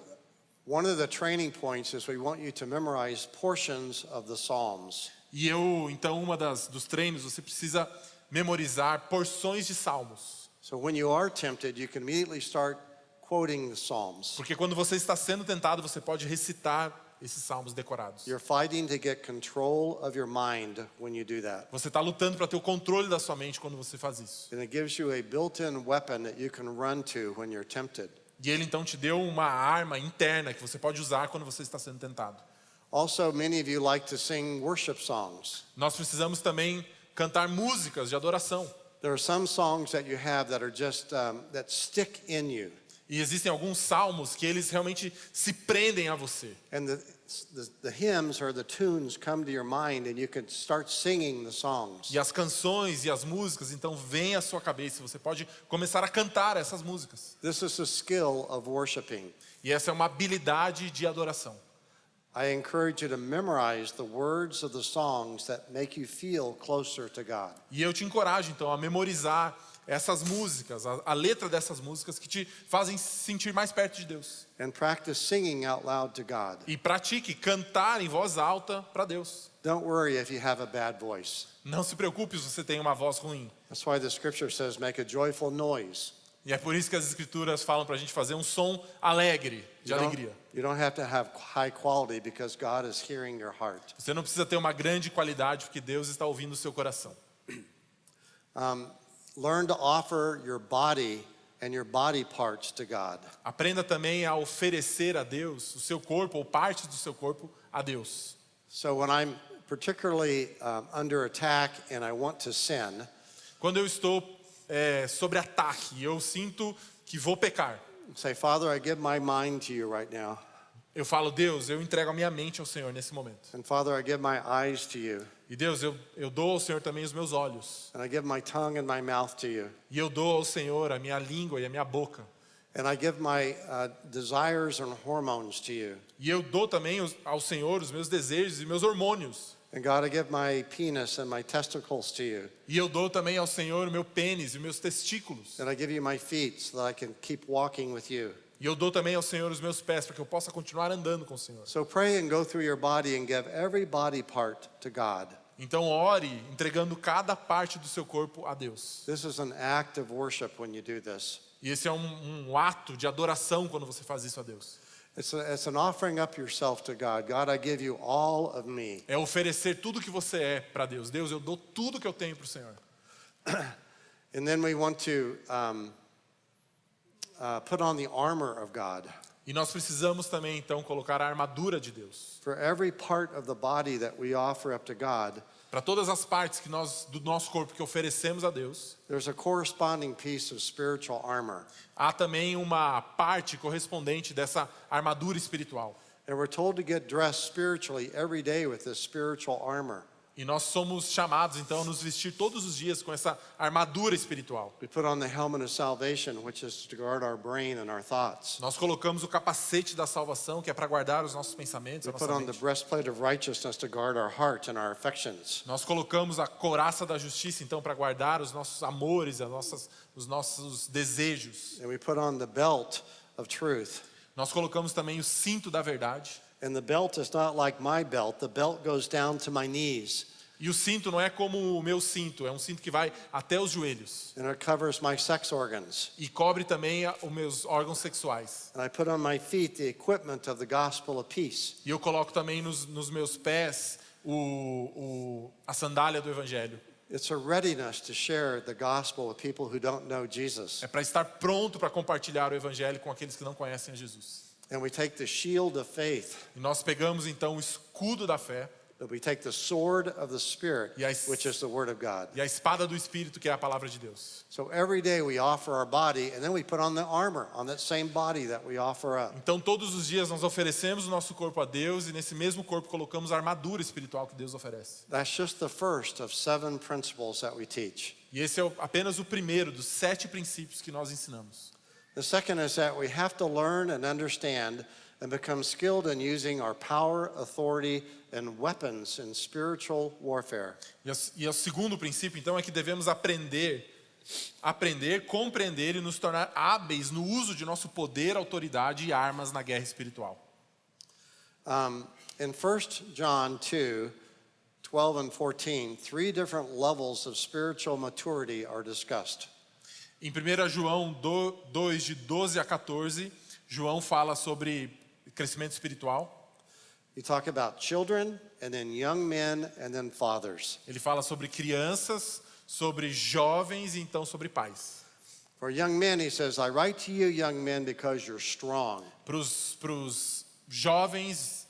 C: one of the training points is we want you to memorize portions of the Psalms.
D: E então, dos treinos, você precisa memorizar porções de salmos.
C: So when you are tempted, you can immediately start quoting the Psalms.
D: Porque quando você está sendo tentado, você pode recitar esses salmos decorados.
C: You're fighting to get control of your mind when you do that.
D: Você está lutando para ter o controle da sua mente quando você faz isso.
C: And it gives you a built-in weapon that you can run to when you're tempted.
D: E ele então te deu uma arma interna que você pode usar quando você está sendo tentado.
C: Also, many of you like to sing worship songs.
D: Nós precisamos também cantar músicas de adoração.
C: There are some songs that you have that are just that stick in you.
D: E existem alguns salmos que eles realmente se prendem a você.
C: And the hymns or the tunes come to your mind and you can start singing the songs.
D: E as canções e as músicas então vêm à sua cabeça. Você pode começar a cantar essas músicas.
C: This is a skill of worshiping.
D: E essa é uma habilidade de adoração.
C: I encourage you to memorize the words of the songs that make you feel closer to God.
D: E eu te encorajo então a memorizar essas músicas, a letra dessas músicas que te fazem se sentir mais perto de Deus.
C: And practice singing out loud to God.
D: E pratique cantar em voz alta para Deus.
C: Don't worry if you have a bad voice.
D: Não se preocupe se você tem uma voz ruim.
C: That's why the scripture says make a joyful noise.
D: E é por isso que as escrituras falam para a gente fazer um som alegre, de alegria.
C: You don't have to have high quality because God is hearing your heart.
D: Você não precisa ter uma grande qualidade porque Deus está ouvindo o seu coração.
C: Learn to offer your body and your body parts to God.
D: Aprenda também a oferecer a Deus o seu corpo ou partes do seu corpo a Deus.
C: So when I'm particularly under attack and I want to sin,
D: Quando eu estou sobre ataque e eu sinto que vou pecar,
C: say, Father, I give my mind to you right now.
D: eu falo, Deus, eu entrego a minha mente ao Senhor nesse momento.
C: And Father, I give my eyes to you.
D: E Deus, eu dou ao Senhor também os meus olhos.
C: And I give my tongue and my mouth to you.
D: E eu dou ao Senhor a minha língua e a minha boca.
C: And I give my desires and hormones to you.
D: E eu dou também ao Senhor os meus desejos e meus hormônios.
C: And God, I give my penis and my testicles to you.
D: E eu dou também ao Senhor o meu pênis e meus testículos.
C: And I give you my feet so that I can keep walking with you.
D: E eu dou também ao Senhor os meus pés para que eu possa continuar andando com o Senhor.
C: So pray and go through your body and give every body part to God.
D: Então ore entregando cada parte do seu corpo a Deus.
C: This is an act of worship when you do this.
D: E esse é um ato de adoração quando você faz isso a Deus.
C: It's an offering up yourself to God. God, I give you all of me.
D: É oferecer tudo que você é para Deus. Deus, eu dou tudo que eu tenho para o Senhor.
C: And then we want to put on the armor of God.
D: E nós precisamos também então colocar a armadura de Deus.
C: For every part of the body that we offer up to God,
D: Para todas as partes do nosso corpo que oferecemos a Deus,
C: there's a corresponding piece of spiritual armor.
D: há também uma parte correspondente dessa armadura espiritual.
C: And we're told to get dressed spiritually every day with this spiritual armor.
D: E nós somos chamados então a nos vestir todos os dias com essa armadura espiritual.
C: We put on the helmet of salvation, which is to guard our brain and our thoughts.
D: Nós colocamos o capacete da salvação, que é para guardar os nossos pensamentos, a
C: We put
D: nossa
C: on the
D: mente.
C: breastplate of righteousness to guard our heart and our affections.
D: Nós colocamos a couraça da justiça então para guardar os nossos amores, os nossos desejos.
C: And we put on the belt of truth.
D: Nós colocamos também o cinto da verdade.
C: And the belt is not like my belt. The belt goes down to my knees.
D: E o cinto não é como o meu cinto, é um cinto que vai até os joelhos.
C: and it covers my sex organs.
D: E cobre também os meus órgãos sexuais.
C: And I put on my feet the equipment of the gospel of peace.
D: E eu coloco também nos meus pés a sandália do evangelho.
C: It's a readiness to share the gospel with people who don't know Jesus.
D: É para estar pronto para compartilhar o evangelho com aqueles que não conhecem a Jesus.
C: And we take the shield of faith,
D: E nós pegamos então o escudo da fé
C: but we take the sword of the Spirit,
D: Yes.
C: which is the Word of God.
D: e a espada do Espírito, que é a palavra de Deus.
C: So every day we offer our body, and then we put on the armor on that same body that we offer up.
D: Então todos os dias nós oferecemos o nosso corpo a Deus e nesse mesmo corpo colocamos a armadura espiritual que Deus oferece.
C: That's just the first of 7 principles that we teach.
D: E esse é apenas o primeiro dos 7 princípios que nós ensinamos.
C: The second is that we have to learn and understand and become skilled in using our power, authority, and weapons in spiritual warfare.
D: E o segundo princípio, então, é que devemos aprender, compreender e nos tornar hábeis no uso de nosso poder, autoridade e armas na guerra espiritual.
C: In 1 John 2, 12 and 14, 3 different levels of spiritual maturity are discussed.
D: Em 1 João 2, de 12 a 14, João fala sobre crescimento espiritual.
C: You talk about children, and then young men, and then fathers.
D: Ele fala sobre crianças, sobre jovens e então sobre pais.
C: For young men, he says, I write to you, young men, because you're strong.
D: Para os jovens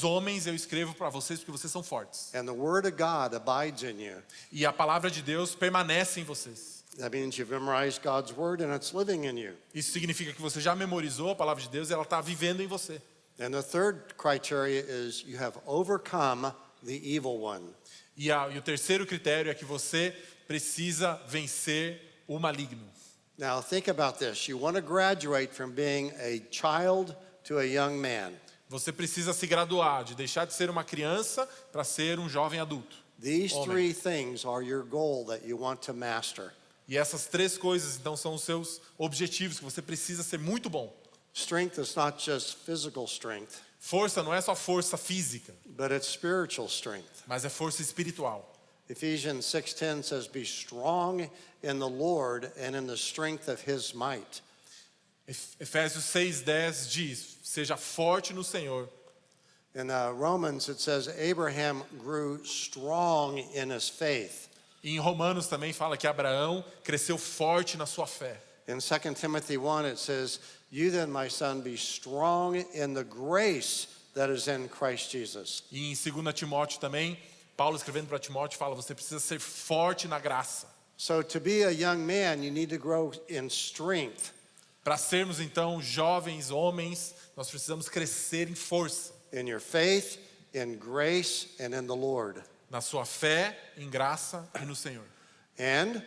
D: homens, eu escrevo para vocês porque vocês são fortes.
C: And the word of God abides in you.
D: E a palavra de Deus permanece em vocês.
C: That means you've memorized God's word and it's living in you.
D: Isso significa que você já memorizou a palavra de Deus e ela está vivendo em você.
C: And the third criteria is you have overcome the evil one.
D: E o terceiro critério é que você precisa vencer o maligno.
C: Now think about this. You want to graduate from being a child to a young man.
D: Você precisa se graduar, de deixar de ser uma criança para ser um jovem adulto.
C: These
D: Homem.
C: 3 things are your goal that you want to master.
D: E essas 3 coisas, então, são os seus objetivos, que você precisa ser muito bom.
C: Strength is not just physical strength,
D: Força não é só força física,
C: but it's spiritual strength.
D: mas é força espiritual.
C: Ephesians 6:10 says, "Be strong in the Lord and in the strength of his might."
D: Efésios 6:10 diz, seja forte no Senhor.
C: In Romans it says, Abraham grew strong in his faith.
D: E em Romanos também fala que Abraão cresceu forte na sua fé.
C: In 2 Timothy 1 it says, "You then, my son, be strong in the grace that is in Christ Jesus."
D: E em 2 Timóteo também, Paulo escrevendo para Timóteo fala, você precisa ser forte na graça.
C: So to be a young man, you need to grow in strength.
D: Para sermos então jovens homens, nós precisamos crescer em força.
C: In your faith, in grace, and in the Lord.
D: Na sua fé, em graça e no Senhor.
C: And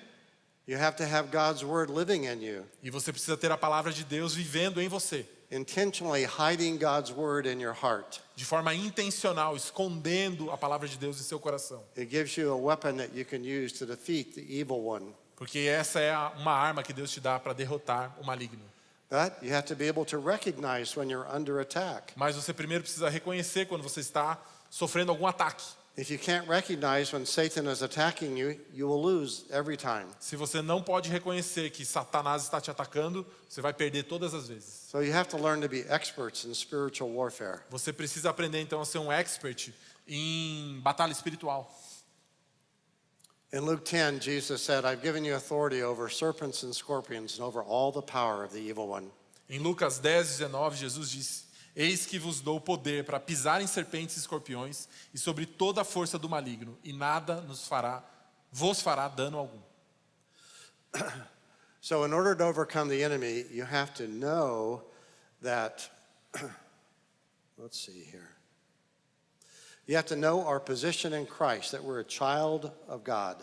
C: you have to have God's word living in you,
D: E você precisa ter a palavra de Deus vivendo em você.
C: intentionally hiding God's word in your heart.
D: De forma intencional, escondendo a palavra de Deus em seu coração.
C: It gives you a weapon that you can use to defeat the evil one.
D: Porque essa é uma arma que Deus te dá para derrotar o maligno.
C: But you have to be able to recognize when you're under attack.
D: Mas você primeiro precisa reconhecer quando você está sofrendo algum ataque.
C: If you can't recognize when Satan is attacking you, you will lose every time.
D: Se você não pode reconhecer que Satanás está te atacando, você vai perder todas as vezes.
C: So you have to learn to be experts in spiritual warfare.
D: Você precisa aprender então a ser um expert em batalha espiritual.
C: In Luke 10, Jesus said, "I've given you authority over serpents and scorpions and over all the power of the evil one."
D: Em Lucas 10:19, Jesus disse: Eis que vos dou poder para pisar em serpentes e escorpiões e sobre toda a força do maligno, e nada vos fará dano algum.
C: So in order to overcome the enemy, you have to know that, let's see here. You have to know our position in Christ, that we're a child of God.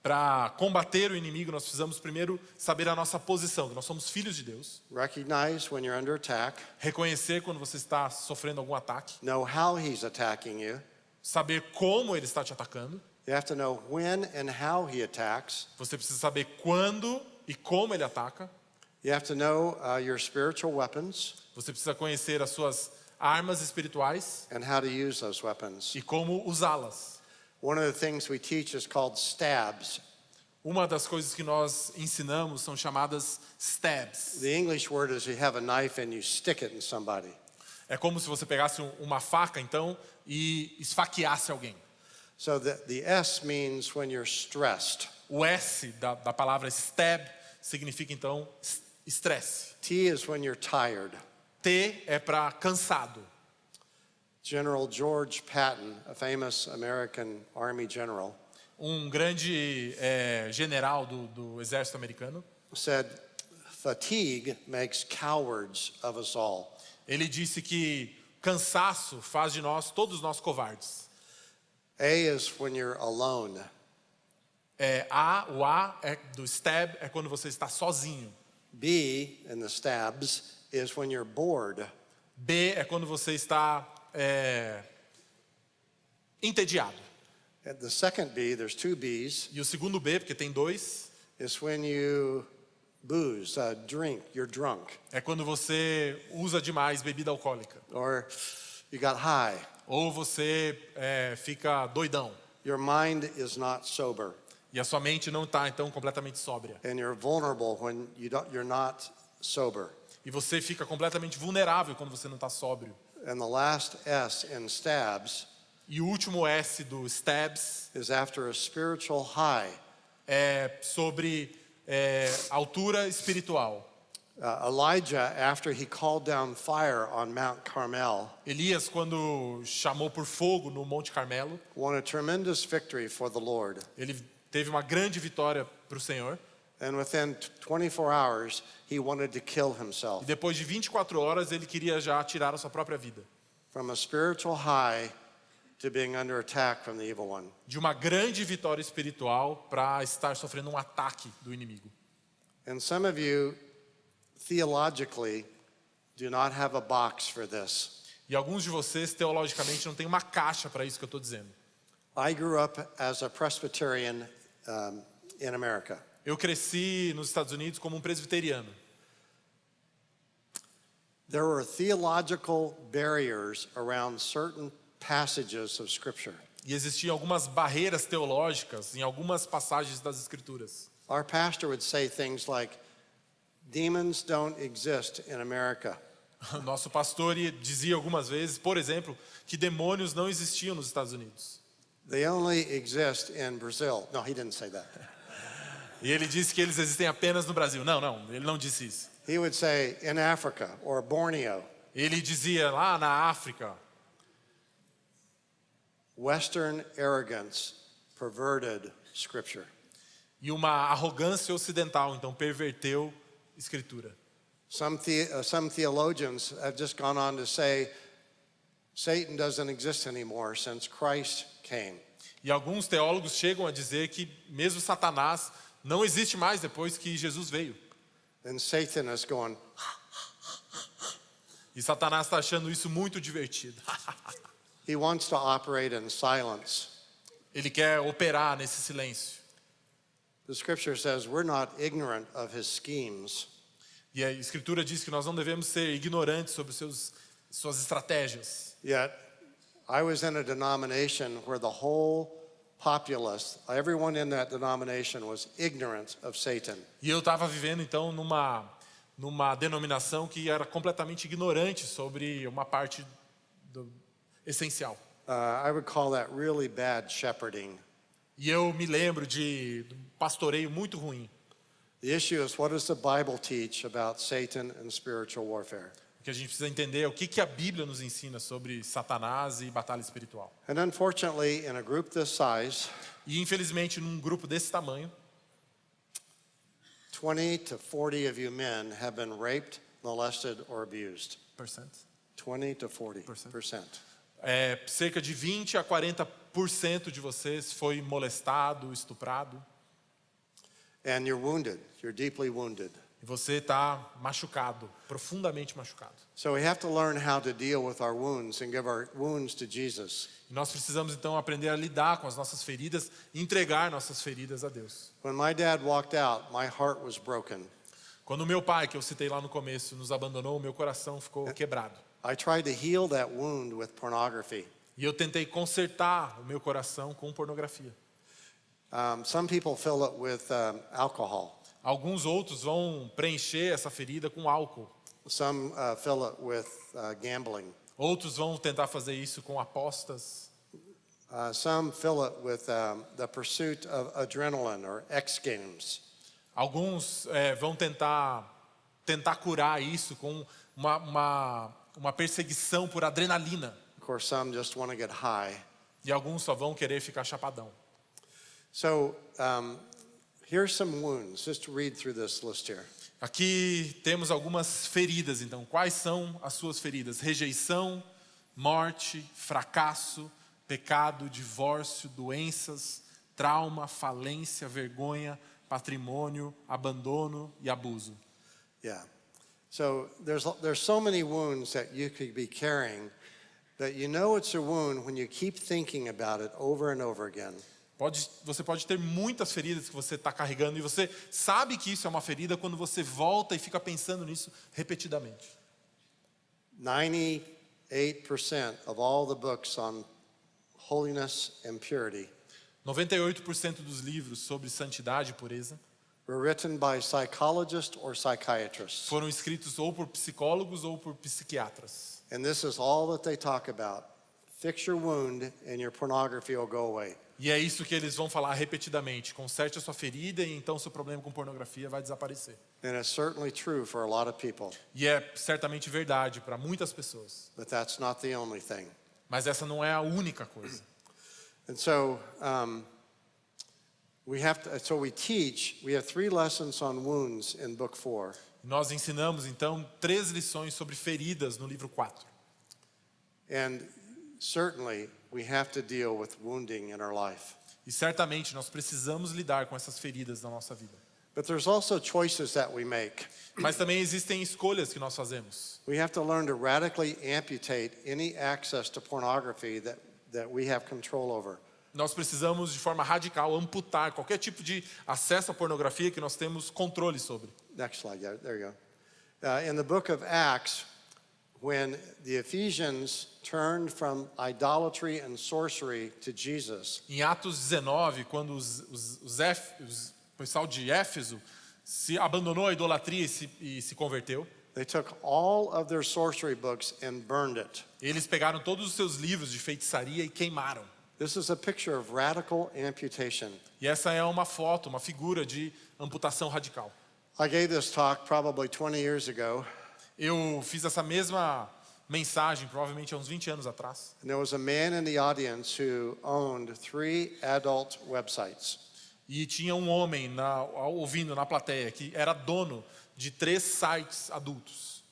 D: Para combater o inimigo, nós precisamos primeiro saber a nossa posição, que nós somos filhos de Deus.
C: Recognize when you're under attack.
D: Reconhecer quando você está sofrendo algum ataque.
C: Know how he's attacking you.
D: Saber como ele está te atacando.
C: You have to know when and how he attacks.
D: Você precisa saber quando e como ele ataca.
C: You have to know your spiritual weapons
D: Você precisa conhecer as suas armas espirituais
C: and how to use those weapons.
D: e como usá-las.
C: One of the things we teach is called stabs.
D: Uma das coisas que nós ensinamos são chamadas stabs.
C: The English word is you have a knife and you stick it in somebody.
D: É como se você pegasse uma faca, então, e esfaqueasse alguém.
C: So the S means when you're stressed.
D: O S da palavra stab significa, então, estresse.
C: T is when you're tired.
D: T é para cansado.
C: General George Patton, a famous American Army general,
D: Grande general do exército americano,
C: said, "Fatigue makes cowards of us all."
D: ele disse que cansaço faz de nós, todos nós, covardes.
C: A is when you're alone.
D: O A do stab é quando você está sozinho.
C: B in the stabs is when you're bored.
D: B é quando você está entediado.
C: At the second B, there's two B's,
D: E o segundo B, porque tem dois,
C: is when you booze, drink, you're drunk.
D: é quando você usa demais bebida alcoólica.
C: Or you got high.
D: Ou você fica doidão.
C: Your mind is not sober.
D: E a sua mente não está, então, completamente sóbria.
C: And you're vulnerable when you're not sober.
D: E você fica completamente vulnerável quando você não está sóbrio.
C: And the last S in stabs
D: E o último S do stabs
C: is after a spiritual high.
D: é sobre altura espiritual.
C: Elijah, after he called down fire on Mount Carmel,
D: Elias, quando chamou por fogo no Monte Carmelo,
C: won a tremendous victory for the Lord.
D: ele teve uma grande vitória para o Senhor.
C: And within 24 hours, he wanted to kill
D: E
C: himself.
D: depois de 24 horas, ele queria já tirar a sua própria vida.
C: From a spiritual high to being under attack from the evil one.
D: De uma grande vitória espiritual para estar sofrendo um ataque do inimigo.
C: And some of you, theologically, do not have a box for this.
D: E alguns de vocês, teologicamente, não tem uma caixa para isso que eu estou dizendo.
C: I grew up as a Presbyterian in America.
D: Eu cresci nos Estados Unidos como um presbiteriano.
C: There were theological barriers around certain passages of Scripture.
D: E existiam algumas barreiras teológicas em algumas passagens das Escrituras.
C: Our pastor would say things like, demons don't exist in America.
D: Nosso pastor dizia algumas vezes, por exemplo, que demônios não existiam nos Estados Unidos.
C: They only exist in Brazil. No, he didn't say that.
D: E ele disse que eles existem apenas no Brasil. Não, ele não disse isso.
C: He would say in Africa or Borneo.
D: Ele dizia lá na África.
C: Western arrogance perverted Scripture.
D: E uma arrogância ocidental, então, perverteu Escritura.
C: Some theologians have just gone on to say Satan doesn't exist anymore since Christ came.
D: E alguns teólogos chegam a dizer que mesmo Satanás não existe mais depois que Jesus veio.
C: And Satan is going,
D: E Satanás está achando isso muito divertido.
C: he wants to operate in silence.
D: Ele quer operar nesse silêncio.
C: The Scripture says we're not ignorant of his schemes.
D: E a Escritura diz que nós não devemos ser ignorantes sobre suas estratégias.
C: Yet, I was in a denomination where the whole populace, everyone in that denomination was ignorant of Satan.
D: E eu estava vivendo então numa denominação que era completamente ignorante sobre uma parte essencial.
C: I would call that really bad shepherding.
D: E eu me lembro de um pastoreio muito ruim.
C: The issue is, what does the Bible teach about Satan and spiritual warfare?
D: O que a gente precisa entender é o que a Bíblia nos ensina sobre Satanás e batalha espiritual.
C: And unfortunately, in a group this size,
D: E infelizmente num grupo desse tamanho,
C: 20 to 40 of you men have been raped, molested, or abused. 20 to 40%.
D: Cerca de 20 a 40% de vocês foi molestado, estuprado.
C: And you're wounded. You're deeply wounded.
D: E você está machucado, profundamente machucado.
C: So we have to learn how to deal with our wounds and give our wounds to Jesus.
D: E nós precisamos então aprender a lidar com as nossas feridas e entregar nossas feridas a Deus.
C: When my dad walked out, my heart was broken.
D: Quando o meu pai, que eu citei lá no começo, nos abandonou, o meu coração ficou quebrado.
C: I tried to heal that wound with pornography.
D: E eu tentei consertar o meu coração com pornografia.
C: Some people fill it with alcohol.
D: Alguns outros vão preencher essa ferida com álcool.
C: Some fill it with gambling.
D: Outros vão tentar fazer isso com apostas.
C: Some fill it with the pursuit of adrenaline or X Games.
D: Alguns vão tentar curar isso com uma perseguição por adrenalina.
C: Of course, some just want to get high.
D: E alguns só vão querer ficar chapadão.
C: So here's some wounds, just to read through this list here.
D: Aqui temos algumas feridas, então. Quais são as suas feridas? Rejeição, morte, fracasso, pecado, divórcio, doenças, trauma, falência, vergonha, patrimônio, abandono e abuso.
C: Yeah. So there's so many wounds that you could be carrying that you know it's a wound when you keep thinking about it over and over again.
D: Você pode ter muitas feridas que você está carregando e você sabe que isso é uma ferida quando você volta e fica pensando nisso repetidamente.
C: 98% of all the books on holiness and purity
D: 98% dos livros sobre santidade e pureza
C: were written by psychologists or psychiatrists.
D: foram escritos ou por psicólogos ou por psiquiatras.
C: And this is all that they talk about. Fix your wound and your pornography will go away.
D: E é isso que eles vão falar repetidamente. Conserte a sua ferida e então seu problema com pornografia vai desaparecer.
C: And it's certainly true for a lot of people,
D: E é certamente verdade para muitas pessoas.
C: but that's not the only thing.
D: Mas essa não é a única coisa.
C: And so we teach, we have 3 lessons on wounds in book 4.
D: Nós ensinamos então 3 lições sobre feridas no livro 4.
C: And certainly we have to deal with wounding in our life.
D: E certamente nós precisamos lidar com essas feridas na nossa vida.
C: But there's also choices that we make.
D: Mas também existem escolhas que nós fazemos.
C: We have to learn to radically amputate any access to pornography that we have control over.
D: Nós precisamos de forma radical amputar qualquer tipo de acesso à pornografia que nós temos controle sobre.
C: Next slide, yeah, there you go. In the book of Acts, when the Ephesians turned from idolatry and sorcery to Jesus,
D: Em Atos 19, quando o pessoal de Éfeso se abandonou a idolatria e se converteu,
C: they took all of their sorcery books and burned it.
D: eles pegaram todos os seus livros de feitiçaria e queimaram.
C: This is a picture of radical amputation.
D: E essa é uma foto, uma figura de amputação radical.
C: I gave this talk probably 20 years ago,
D: Eu fiz essa mesma mensagem provavelmente há uns 20 anos atrás.
C: and there was a man in the audience who owned 3 adult websites.
D: E tinha um homem ouvindo na plateia que era dono de 3 sites adultos.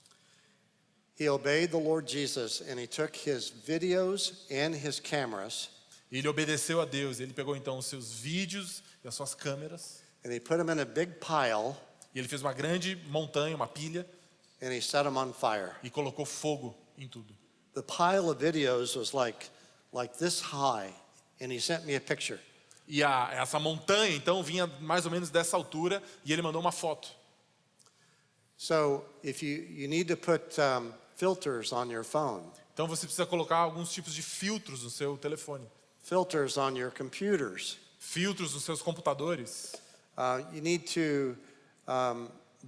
C: He obeyed the Lord Jesus and he took his videos and his cameras
D: Ele obedeceu a Deus. Ele pegou então os seus vídeos e as suas câmeras
C: and he put them in a big pile
D: e ele fez uma grande montanha, uma pilha,
C: and he set them on fire.
D: e colocou fogo em tudo.
C: The pile of videos was like this high, and he sent me a picture.
D: E essa montanha então vinha mais ou menos dessa altura e ele mandou uma foto.
C: So if you need to put filters on your phone,
D: Então você precisa colocar alguns tipos de filtros no seu telefone,
C: filters on your computers,
D: filtros nos seus computadores.
C: you need to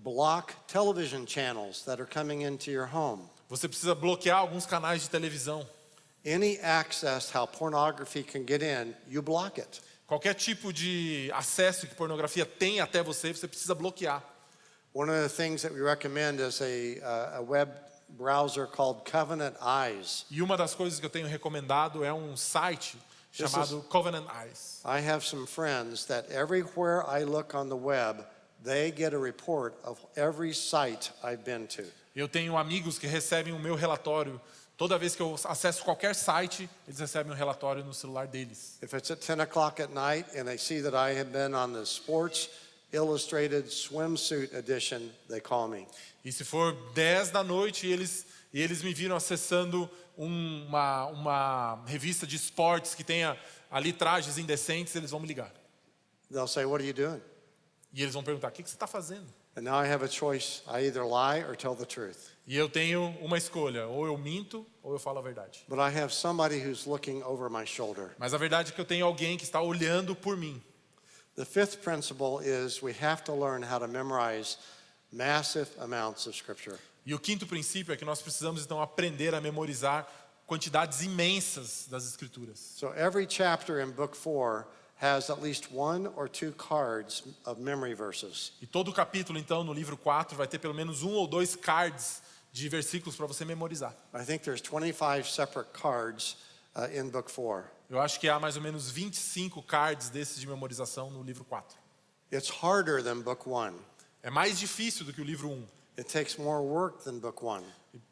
C: block television channels that are coming into your home.
D: Você precisa bloquear alguns canais de televisão.
C: Any access how pornography can get in, you block it.
D: Qualquer tipo de acesso que pornografia tem até você precisa bloquear.
C: One of the things that we recommend is a web browser called Covenant Eyes.
D: E uma das coisas que eu tenho recomendado é um site chamado Covenant Eyes.
C: I have some friends that everywhere I look on the web, they get a report of every site I've been to.
D: Eu tenho amigos que recebem o meu relatório. Toda vez que eu acesso qualquer site, eles recebem um relatório no celular deles.
C: If it's at 10 o'clock at night and they see that I have been on the Sports Illustrated swimsuit edition, they call me.
D: E se for 10 da noite e eles me viram acessando uma revista de esportes que tenha ali trajes indecentes, eles vão me ligar.
C: They'll say, "What are you doing?"
D: E eles vão perguntar: o que você está fazendo?
C: And now I have a choice. I either lie or tell the truth.
D: E eu tenho uma escolha, ou eu minto ou eu falo a verdade.
C: But I have somebody who's looking over my shoulder.
D: Mas a verdade é que eu tenho alguém que está olhando por mim.
C: The fifth principle is we have to learn how to memorize massive amounts of Scripture.
D: E o quinto princípio é que nós precisamos então aprender a memorizar quantidades imensas das escrituras.
C: So every chapter in Book 4 has at least one or two cards of memory verses.
D: E todo capítulo então no livro 4 vai ter pelo menos um ou dois cards de versículos para você memorizar.
C: I think there's 25 separate cards in Book 4.
D: Eu acho que há mais ou menos 25 cards desses de memorização no livro 4.
C: It's harder than Book 1.
D: É mais difícil do que o livro 1.
C: It takes more work than Book 1.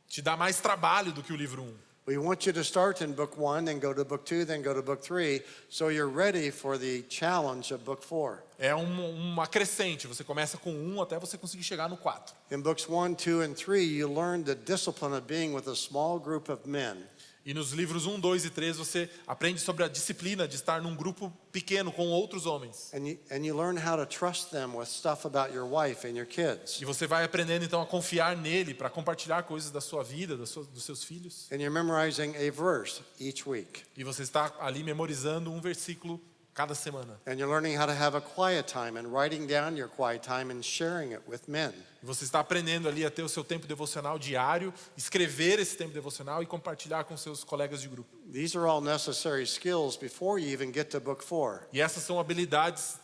D: Te dá mais trabalho do que o livro 1.
C: We want you to start in Book 1, then go to Book 2, then go to Book 3, so you're ready for the challenge of Book 4.
D: É uma crescente, você começa com 1 até você conseguir chegar no 4.
C: In Books 1, 2, and 3, you learn the discipline of being with a small group of men.
D: E nos livros 1, 2 e 3 você aprende sobre a disciplina de estar num grupo pequeno com outros homens.
C: And you learn how to trust them with stuff about your wife and your kids.
D: E você vai aprendendo então a confiar nele para compartilhar coisas da sua vida, dos seus filhos.
C: And you're memorizing a verse each week.
D: E você está ali memorizando um versículo cada semana.
C: And you're learning how to have a quiet time and writing down your quiet time and sharing it with men.
D: E você está aprendendo ali a ter o seu tempo devocional diário, escrever esse tempo devocional e compartilhar com seus colegas de grupo.
C: These are all necessary skills before you even get to Book 4.
D: E essas são habilidades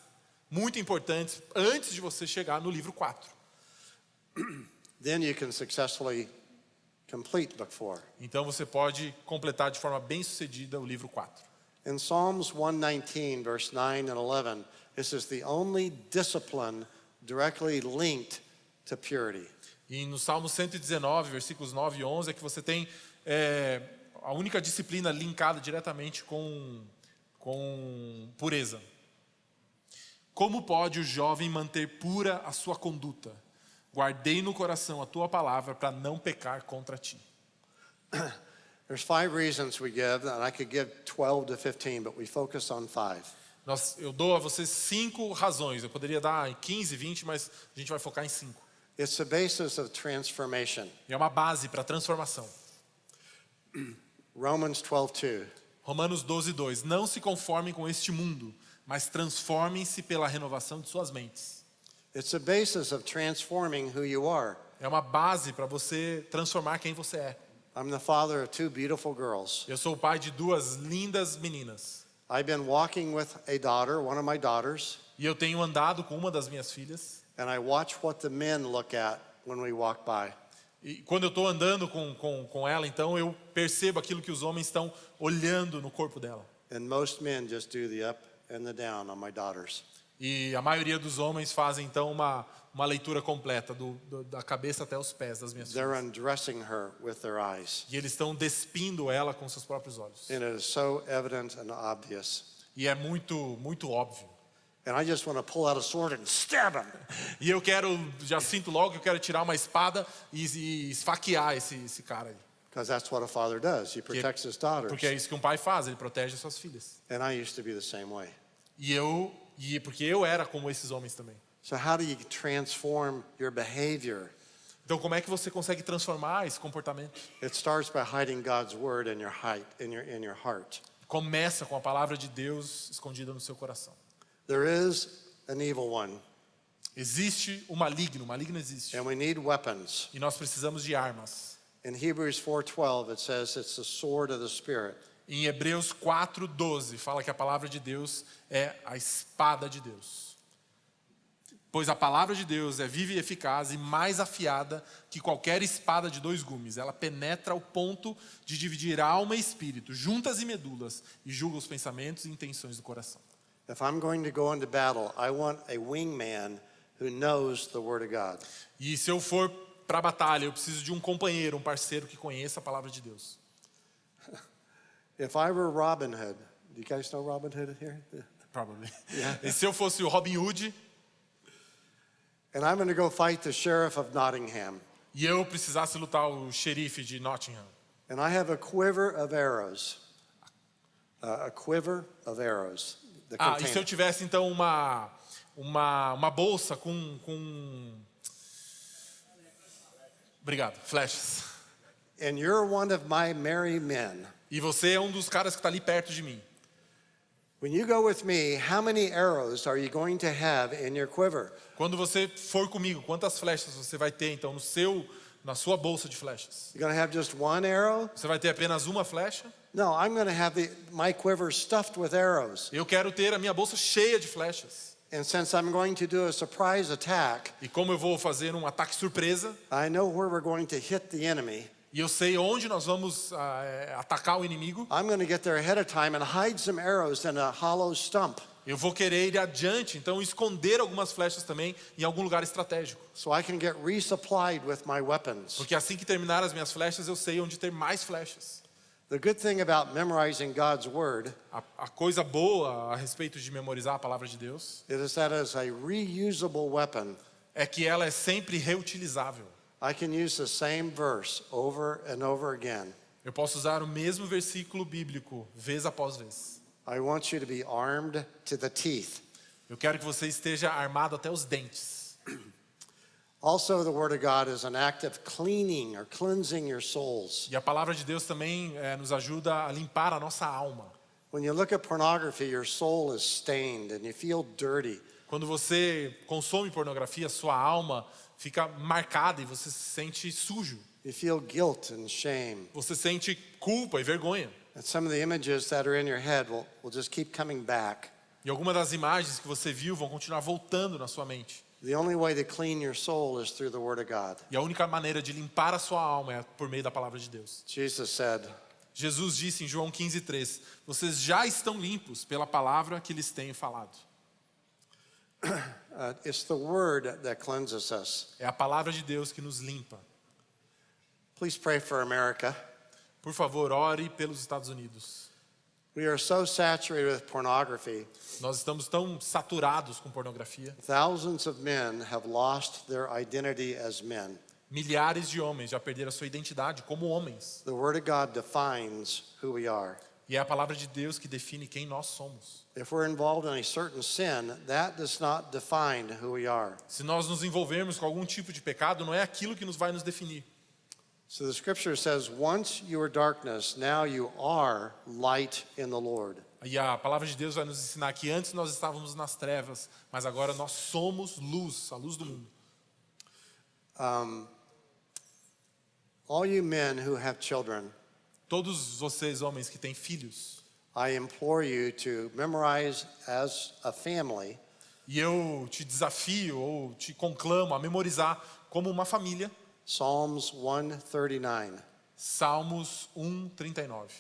D: muito importantes antes de você chegar no livro 4.
C: Then you can successfully complete Book 4.
D: Então você pode completar de forma bem-sucedida o livro 4.
C: In Psalms 119, verse 9 and 11, this is the only discipline directly linked to purity.
D: E no Salmo 119, versículos 9 e 11, é que você tem a única disciplina linkada diretamente com pureza. Como pode o jovem manter pura a sua conduta? Guardei no coração a tua palavra para não pecar contra ti.
C: There's 5 reasons we give, and I could give 12 to 15, but we focus on 5.
D: Eu dou a vocês 5 razões. Eu poderia dar 15, 20, mas a gente vai focar em 5.
C: It's the basis of transformation.
D: E é uma base para transformação.
C: Romans 12:2.
D: Romanos 12, 2. Não se conformem com este mundo, mas transformem-se pela renovação de suas mentes.
C: It's the basis of transforming who you are.
D: É uma base para você transformar quem você é.
C: I'm the father of 2 beautiful girls.
D: Eu sou o pai de 2 lindas meninas.
C: I've been walking with a daughter, one of my daughters,
D: E eu tenho andado com uma das minhas filhas.
C: and I watch what the men look at when we walk by.
D: E quando eu estou andando com ela, então eu percebo aquilo que os homens estão olhando no corpo dela.
C: And most men just do the up and the down on my daughters.
D: E a maioria dos homens fazem então uma leitura completa da cabeça até os pés das minhas
C: They're
D: filhas.
C: undressing her with their eyes.
D: E eles estão despindo ela com seus próprios olhos.
C: And it is so evident and obvious.
D: E é muito, muito óbvio.
C: And I just want to pull out a sword and stab him.
D: E eu já sinto logo que eu quero tirar uma espada e esfaquear esse cara aí.
C: Because that's what a father does. He protects his daughters.
D: Porque é isso que um pai faz, ele protege as suas filhas.
C: And I used to be the same way.
D: Porque eu era como esses homens também.
C: So how do you transform your behavior?
D: Então como é que você consegue transformar esse comportamento?
C: It starts by hiding God's word in your heart.
D: Começa com a palavra de Deus escondida no seu coração.
C: There is an evil one,
D: Existe o maligno existe.
C: and we need weapons.
D: E nós precisamos de armas.
C: In Hebrews 4:12 it says it's the sword of the Spirit.
D: Em Hebreus 4:12 fala que a palavra de Deus é a espada de Deus. Pois a palavra de Deus é viva e eficaz e mais afiada que qualquer espada de 2 gumes. Ela penetra ao ponto de dividir alma e espírito, juntas e medulas, e julga os pensamentos e intenções do coração.
C: If I'm going to go into battle, I want a wingman who knows the word of God.
D: E se eu for para a batalha, eu preciso de um companheiro, um parceiro que conheça a palavra de Deus.
C: If I were Robin Hood, do you guys know Robin Hood here?
D: Probably. E se eu fosse o Robin Hood
C: And I'm going to go fight the sheriff of Nottingham.
D: e eu precisasse lutar o xerife de Nottingham.
C: And I have a quiver of arrows. A quiver of arrows. The
D: E se eu
C: container.
D: tivesse então uma bolsa com Obrigado. Flechas.
C: And you're one of my merry men.
D: E você é um dos caras que está ali perto de mim.
C: When you go with me, how many arrows are you going to have in your quiver?
D: Quando você for comigo, quantas flechas você vai ter então na sua bolsa de flechas?
C: You're going to have just one arrow?
D: Você vai ter apenas uma flecha?
C: No, I'm going to have my quiver stuffed with arrows.
D: Eu quero ter a minha bolsa cheia de flechas.
C: And since I'm going to do a surprise attack,
D: E como eu vou fazer um ataque surpresa,
C: I know where we're going to hit the enemy.
D: e eu sei onde nós vamos atacar o inimigo,
C: I'm going to get there ahead of time and hide some arrows in a hollow stump
D: eu vou querer ir adiante, então esconder algumas flechas também em algum lugar estratégico.
C: so I can get resupplied with my weapons.
D: Porque assim que terminar as minhas flechas, eu sei onde ter mais flechas.
C: The good thing about memorizing God's word
D: A coisa boa a respeito de memorizar a palavra de Deus
C: is that as a reusable weapon,
D: é que ela é sempre reutilizável.
C: I can use the same verse over and over again.
D: Eu posso usar o mesmo versículo bíblico vez após vez.
C: I want you to be armed to the teeth.
D: Eu quero que você esteja armado até os dentes.
C: Also, the word of God is an act of cleaning or cleansing your souls.
D: E a palavra de Deus também nos ajuda a limpar a nossa alma.
C: When you look at pornography, your soul is stained and you feel dirty.
D: Quando você consome pornografia, sua alma fica marcada e você se sente sujo.
C: You feel guilt and shame.
D: Você sente culpa e vergonha.
C: And some of the images that are in your head will just keep coming back.
D: E algumas das imagens que você viu vão continuar voltando na sua mente.
C: The only way to clean your soul is through the word of God.
D: E a única maneira de limpar a sua alma é por meio da palavra de Deus.
C: Jesus said,
D: Jesus disse em João 15:3, vocês já estão limpos pela palavra que lhes tenho falado.
C: it's the word that cleanses us.
D: É a palavra de Deus que nos limpa.
C: Please pray for America.
D: Por favor, ore pelos Estados Unidos.
C: We are so saturated with pornography.
D: Nós estamos tão saturados com pornografia.
C: Thousands of men have lost their identity as men.
D: Milhares de homens já perderam a sua identidade como homens.
C: The word of God defines who we are.
D: E é a palavra de Deus que define quem nós somos.
C: If we're involved in a certain sin, that does not define who we are.
D: Se nós nos envolvermos com algum tipo de pecado, não é aquilo que nos vai nos definir.
C: So the scripture says, once you were darkness, now you are light in the Lord.
D: E a palavra de Deus vai nos ensinar que antes nós estávamos nas trevas, mas agora nós somos luz, a luz do mundo.
C: All you men who have children,
D: Todos vocês, homens que têm filhos,
C: I implore you to memorize as a family
D: e eu te desafio ou te conclamo a memorizar como uma família,
C: Psalms 139.
D: Salmos 1:39.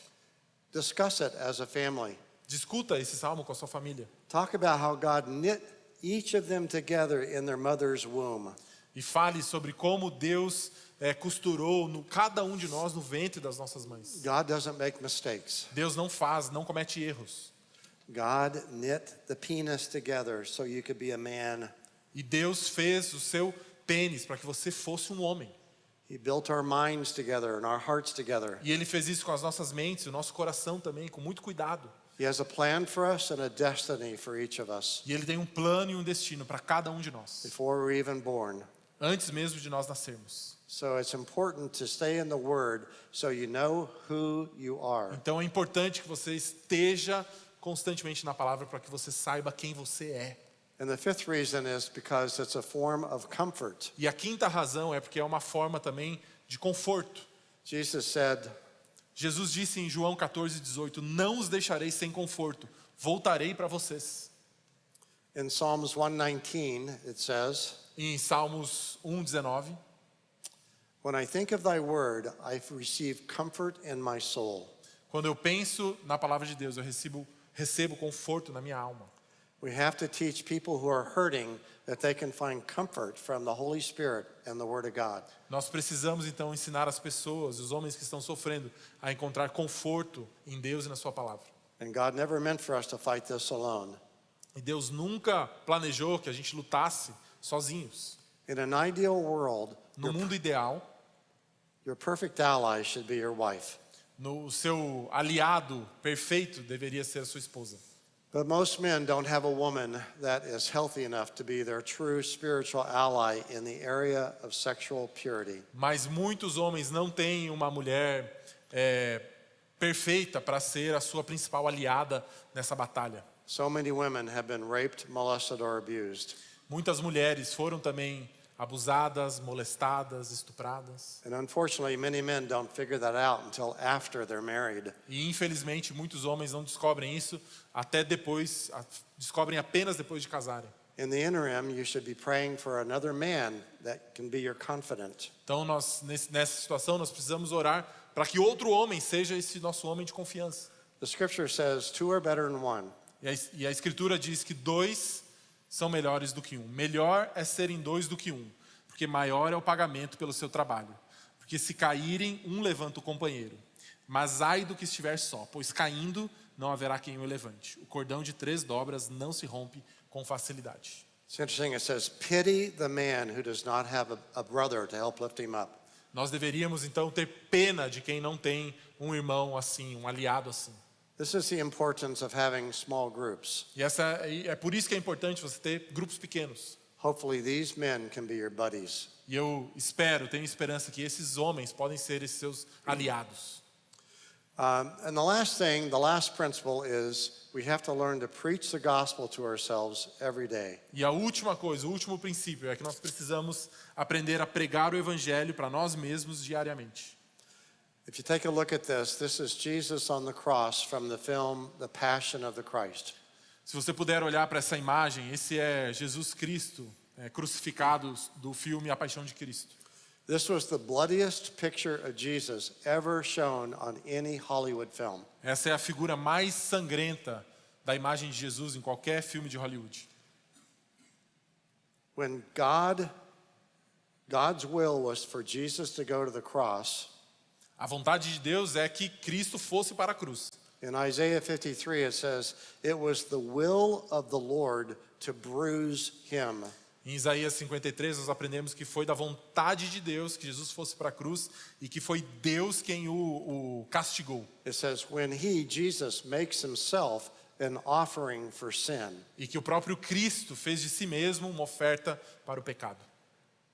C: Discuss it as a family.
D: Discuta esse salmo com a sua família.
C: Talk about how God knit each of them together in their mother's womb.
D: E fale sobre como Deus costurou cada um de nós no ventre das nossas mães.
C: God doesn't make mistakes.
D: Deus não comete erros.
C: God knit the penis together so you could be a man.
D: E Deus fez o seu pênis para que você fosse um homem.
C: He built our minds together and our hearts together.
D: E Ele fez isso com as nossas mentes, o nosso coração também, com muito cuidado.
C: He has a plan for us and a destiny for each of us
D: E Ele tem um plano e um destino para cada um de nós,
C: before we're even born.
D: antes mesmo de nós nascermos.
C: So it's important to stay in the Word so you know who you are.
D: Então é importante que você esteja constantemente na palavra para que você saiba quem você é.
C: And the fifth reason is because it's a form of comfort.
D: E a quinta razão é porque é uma forma também de conforto.
C: Jesus said,
D: Jesus disse em João 14:18, não os deixarei sem conforto, voltarei para vocês.
C: in Psalms 119, it says,
D: Em Salmos 1:19,
C: when I think of thy word, I receive comfort in my soul.
D: quando eu penso na palavra de Deus, eu recebo conforto na minha alma.
C: We have to teach people who are hurting that they can find comfort from the Holy Spirit and the Word of God.
D: Nós precisamos então ensinar as pessoas, os homens que estão sofrendo, a encontrar conforto em Deus e na sua palavra.
C: And God never meant for us to fight this alone.
D: E Deus nunca planejou que a gente lutasse sozinhos.
C: In an ideal world,
D: No mundo ideal,
C: your perfect ally should be your wife.
D: o seu aliado perfeito deveria ser a sua esposa.
C: But most men don't have a woman that is healthy enough to be their true spiritual ally in the area of sexual purity.
D: Mas muitos homens não têm uma mulher perfeita para ser a sua principal aliada nessa batalha.
C: So many women have been raped, molested, or abused.
D: Muitas mulheres foram também abusadas, molestadas, estupradas.
C: And unfortunately, many men don't figure that out until after they're married.
D: E infelizmente muitos homens não descobrem isso até depois, descobrem apenas depois de casarem.
C: In the interim, you should be praying for another man that can be your confidant.
D: Então nessa situação nós precisamos orar para que outro homem seja esse nosso homem de confiança.
C: The scripture says two are better than one.
D: E a escritura diz que 2 são melhores do que 1. Melhor é serem 2 do que 1, porque maior é o pagamento pelo seu trabalho. Porque se caírem, um levanta o companheiro. Mas ai do que estiver só, pois caindo não haverá quem o levante. O cordão de 3 dobras não se rompe com facilidade.
C: It's interesting, it says, pity the man who does not have a brother to help lift him up.
D: Nós deveríamos então ter pena de quem não tem um irmão assim, um aliado assim.
C: This is the importance of having small groups.
D: E é por isso que é importante você ter grupos pequenos.
C: Hopefully these men can be your buddies.
D: E eu tenho esperança que esses homens podem ser esses seus aliados.
C: And the last principle is we have to learn to preach the gospel to ourselves every day.
D: E a última coisa, o último princípio é que nós precisamos aprender a pregar o evangelho para nós mesmos diariamente.
C: If you take a look at this is Jesus on the cross from the film The Passion of the Christ.
D: Se você puder olhar para essa imagem, esse é Jesus Cristo crucificado do filme A Paixão de Cristo.
C: This was the bloodiest picture of Jesus ever shown on any Hollywood film.
D: Essa é a figura mais sangrenta da imagem de Jesus em qualquer filme de Hollywood.
C: When God's will was for Jesus to go to the cross,
D: A vontade de Deus é que Cristo fosse para a cruz.
C: in Isaiah 53 it says, it was the will of the Lord to bruise him.
D: Em Isaías 53 nós aprendemos que foi da vontade de Deus que Jesus fosse para a cruz e que foi Deus quem o castigou.
C: It says, when Jesus, makes himself an offering for sin.
D: E que o próprio Cristo fez de si mesmo uma oferta para o pecado.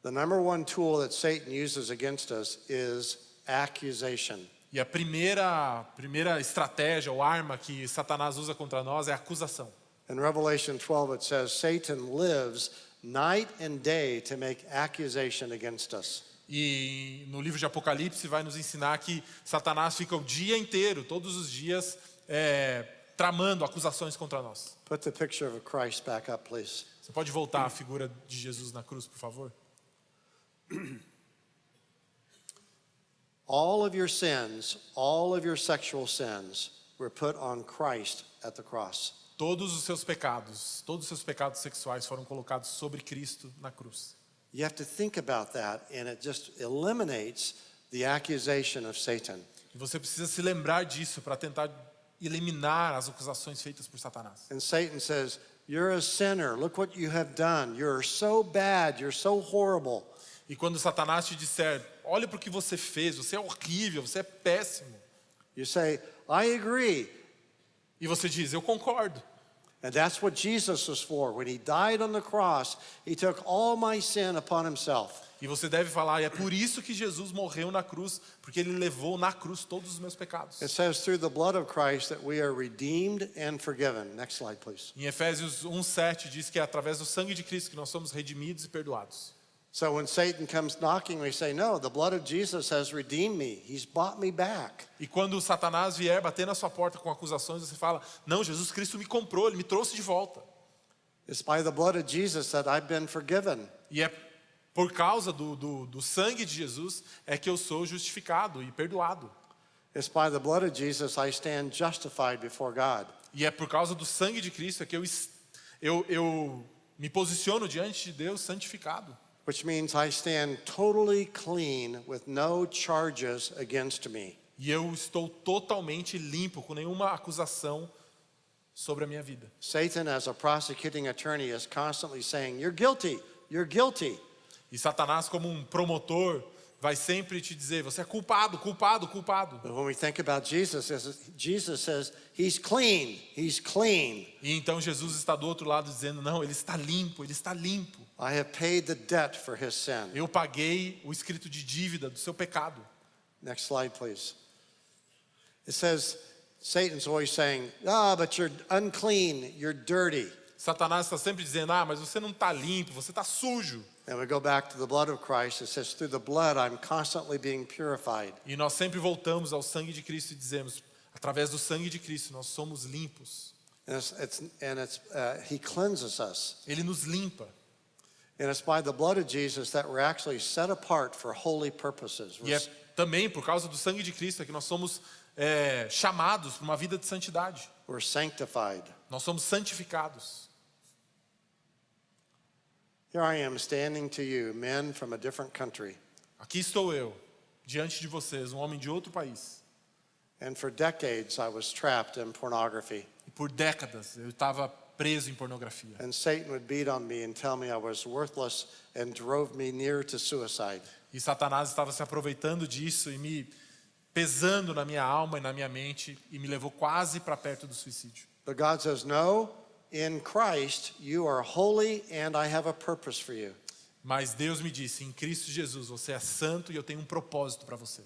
C: The number one tool that Satan uses against us is accusation.
D: E a primeira estratégia ou arma que Satanás usa contra nós é a acusação.
C: In Revelation 12 it says, Satan lives night and day to make accusation against us.
D: E no livro de Apocalipse vai nos ensinar que Satanás fica o dia inteiro, todos os dias, tramando acusações contra nós.
C: Put the picture of Christ back up, please.
D: Você pode voltar a figura de Jesus na cruz, por favor?
C: All of your sins, all of your sexual sins were put on Christ at the cross.
D: Todos os seus pecados sexuais foram colocados sobre Cristo na cruz.
C: You have to think about that, and it just eliminates the accusation of Satan.
D: E você precisa se lembrar disso para tentar eliminar as acusações feitas por Satanás.
C: And Satan says, you're a sinner. Look what you have done. You're so bad. You're so horrible.
D: E quando Satanás te disser, olha para o que você fez, você é horrível, você é péssimo.
C: You say, I agree.
D: E você diz, eu concordo.
C: And that's what Jesus was for. When he died on the cross, he took all my sin upon himself.
D: E você deve falar, e é por isso que Jesus morreu na cruz, porque ele levou na cruz todos os meus pecados.
C: It says through the blood of Christ that we are redeemed and forgiven. Next slide, please.
D: Em Efésios 1:7 diz que é através do sangue de Cristo que nós somos redimidos e perdoados.
C: So when Satan comes knocking, we say, no, the blood of Jesus has redeemed me. He's bought me back.
D: E quando Satanás vier bater na sua porta com acusações, você fala, não, Jesus Cristo me comprou, ele me trouxe de volta.
C: It's by the blood of Jesus that I've been forgiven.
D: E é por causa do sangue de Jesus é que eu sou justificado e perdoado.
C: It's by the blood of Jesus I stand justified before God.
D: E é por causa do sangue de Cristo é que eu me posiciono diante de Deus santificado.
C: Which means I stand totally clean with no charges against me.
D: E eu estou totalmente limpo, com nenhuma acusação sobre a minha vida.
C: Satan, as a prosecuting attorney, is constantly saying, you're guilty, you're guilty.
D: E Satanás, como um promotor, vai sempre te dizer, você é culpado, culpado, culpado.
C: But when we think about Jesus, Jesus says, he's clean, he's clean.
D: E então Jesus está do outro lado dizendo, não, ele está limpo, ele está limpo.
C: I have paid the debt for his sin.
D: Eu paguei o escrito de dívida do seu pecado.
C: Next slide, please. It says, Satan's always saying, but you're unclean, you're dirty.
D: Satanás está sempre dizendo, mas você não está limpo, você está sujo.
C: And we go back to the blood of Christ. It says, through the blood, I'm constantly being purified.
D: E nós sempre voltamos ao sangue de Cristo e dizemos, através do sangue de Cristo, nós somos limpos.
C: He cleanses us.
D: Ele nos limpa.
C: And it's by the blood of Jesus that we're actually set apart for holy purposes.
D: E é também por causa do sangue de Cristo que nós somos chamados para uma vida de santidade.
C: We're sanctified.
D: Nós somos santificados.
C: Here I am standing to you, men from a different country.
D: Aqui estou eu, diante de vocês, um homem de outro país.
C: And for decades I was trapped in pornography.
D: E por décadas eu estava preso em pornografia.
C: And Satan would beat on me and tell me I was worthless and drove me near to suicide.
D: E Satanás estava se aproveitando disso e me pesando na minha alma e na minha mente e me levou quase para perto do suicídio.
C: But God says, no, in Christ you are holy and I have a purpose for you.
D: Mas Deus me disse, em Cristo Jesus, você é santo e eu tenho um propósito para você.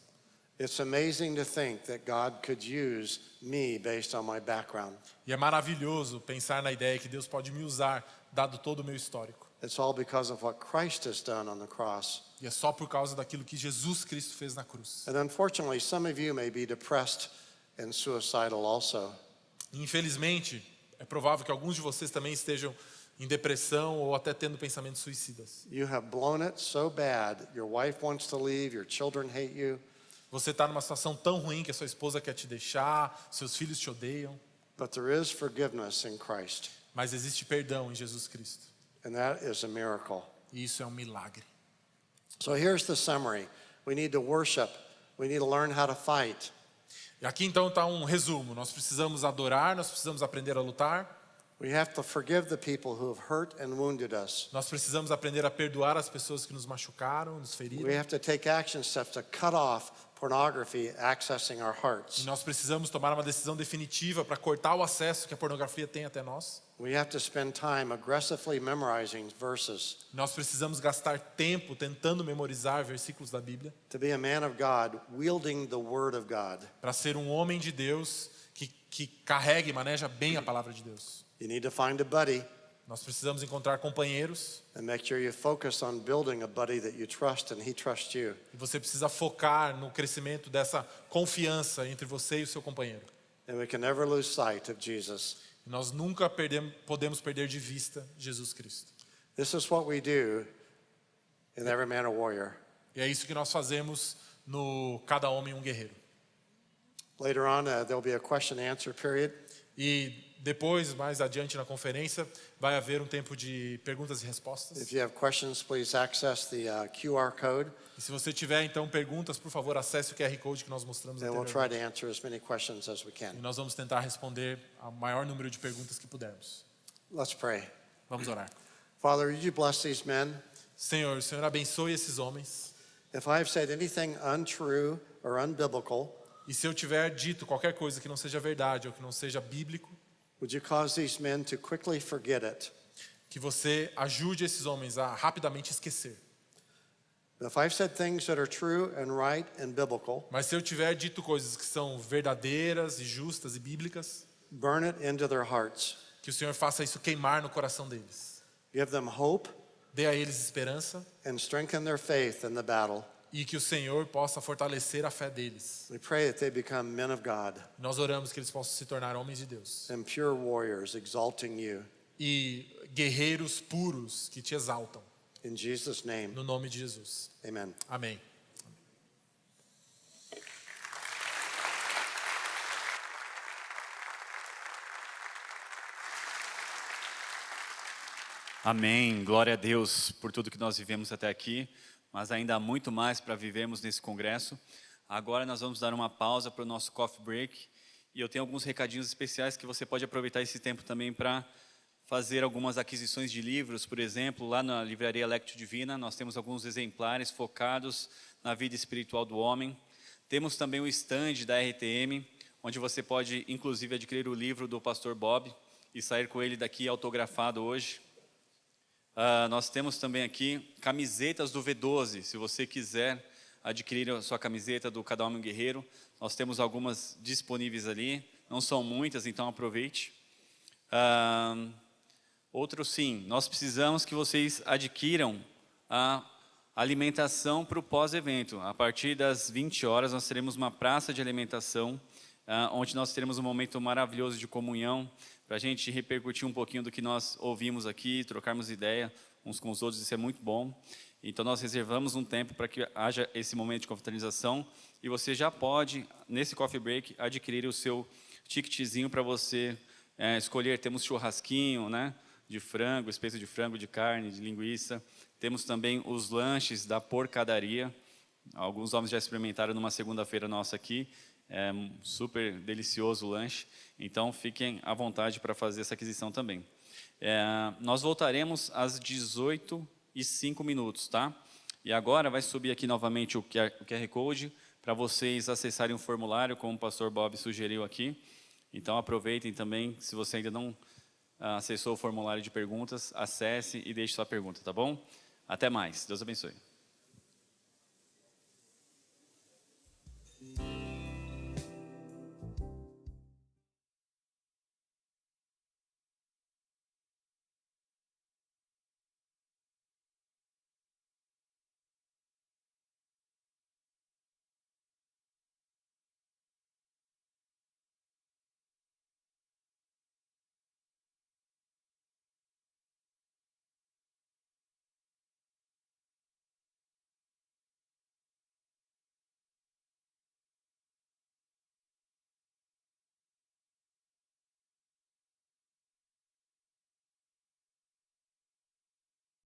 C: It's amazing to think that God could use me based on my background.
D: E é maravilhoso pensar na ideia que Deus pode me usar, dado todo o meu histórico.
C: It's all because of what Christ has done on the cross.
D: E é só por causa daquilo que Jesus Cristo fez na cruz.
C: And unfortunately, some of you may be depressed and suicidal also.
D: Infelizmente, é provável que alguns de vocês também estejam em depressão ou até tendo pensamentos suicidas.
C: You have blown it so bad. Your wife wants to leave, your children hate you.
D: Você está numa situação tão ruim que a sua esposa quer te deixar, seus filhos te odeiam.
C: But there is forgiveness in Christ.
D: Mas existe perdão em Jesus Cristo.
C: And that is a miracle.
D: E isso é um milagre.
C: So here's the summary. We need to worship. We need to learn how to fight.
D: E aqui então está um resumo. Nós precisamos adorar, nós precisamos aprender a lutar.
C: We have to forgive the people who have hurt and wounded us.
D: Nós precisamos aprender a perdoar as pessoas que nos machucaram, nos feriram.
C: We have to take action steps to cut off pornography accessing our
D: E
C: hearts.
D: nós precisamos tomar uma decisão definitiva para cortar o acesso que a pornografia tem até nós.
C: We have to spend time aggressively memorizing verses.
D: Nós precisamos gastar tempo tentando memorizar versículos da Bíblia.
C: To be a man of God, wielding the word of God.
D: Para ser um homem de Deus que carrega e maneja bem a palavra de Deus.
C: You need to find a buddy
D: Nós precisamos encontrar companheiros.
C: and make sure you focus on building a buddy that you trust and he trusts you.
D: E você precisa focar no crescimento dessa confiança entre você e o seu companheiro.
C: And we can never lose sight of Jesus.
D: E nós nunca podemos perder de vista Jesus Cristo.
C: This is what we do in Every Man a Warrior.
D: E é isso que nós fazemos no Cada Homem um Guerreiro.
C: Later on, there'll be a question and answer period.
D: E depois, mais adiante na conferência, vai haver um tempo de perguntas e respostas.
C: If you have questions, please access the QR code,
D: E se você tiver, então, perguntas, por favor, acesse o QR Code que nós mostramos
C: and we'll
D: anteriormente.
C: try to answer as many questions as we
D: E
C: can.
D: nós vamos tentar responder ao maior número de perguntas que pudermos.
C: Let's pray.
D: Vamos orar.
C: Father, would you bless these men?
D: Senhor, o Senhor abençoe esses homens.
C: If I have said anything untrue or unbiblical,
D: E se eu tiver dito qualquer coisa que não seja verdade ou que não seja bíblico,
C: would you cause these men to quickly forget it?
D: que você ajude esses homens a rapidamente esquecer.
C: If I've said things that are true and right and biblical,
D: Mas se eu tiver dito coisas que são verdadeiras e justas e bíblicas,
C: burn it into their hearts.
D: que o Senhor faça isso queimar no coração deles.
C: Give them hope
D: Dê a eles esperança
C: and strengthen their faith in the battle.
D: e que o Senhor possa fortalecer a fé deles.
C: We pray that they become men of God
D: Nós oramos que eles possam se tornar homens de Deus
C: and pure warriors exalting you.
D: e guerreiros puros que te exaltam.
C: In Jesus' name,
D: No nome de Jesus.
C: amen.
D: Amém.
E: Amém, glória a Deus por tudo que nós vivemos até aqui, mas ainda há muito mais para vivermos nesse congresso. Agora nós vamos dar uma pausa para o nosso coffee break e eu tenho alguns recadinhos especiais que você pode aproveitar esse tempo também para fazer algumas aquisições de livros, por exemplo, lá na livraria Lectio Divina, nós temos alguns exemplares focados na vida espiritual do homem. Temos também o stand da RTM, onde você pode, inclusive, adquirir o livro do pastor Bob e sair com ele daqui autografado hoje. Nós temos também aqui camisetas do V12, se você quiser adquirir a sua camiseta do Cada Homem Guerreiro, nós temos algumas disponíveis ali, não são muitas, então aproveite. Outro sim, nós precisamos que vocês adquiram a alimentação para o pós-evento. A partir das 20 horas nós teremos uma praça de alimentação, onde nós teremos um momento maravilhoso de comunhão, para a gente repercutir um pouquinho do que nós ouvimos aqui, trocarmos ideia uns com os outros, isso é muito bom. Então nós reservamos um tempo para que haja esse momento de confraternização, e você já pode, nesse coffee break, adquirir o seu ticketzinho para você escolher. Temos churrasquinho, né, de frango, espeto de frango, de carne, de linguiça. Temos também os lanches da porcadaria. Alguns homens já experimentaram numa segunda-feira nossa aqui. É super delicioso o lanche. Então, fiquem à vontade para fazer essa aquisição também. Nós voltaremos às 18h05, tá? E agora vai subir aqui novamente o QR Code para vocês acessarem o formulário, como o pastor Bob sugeriu aqui. Então, aproveitem também, se você ainda não acessou o formulário de perguntas, acesse e deixe sua pergunta, tá bom? Até mais. Deus abençoe.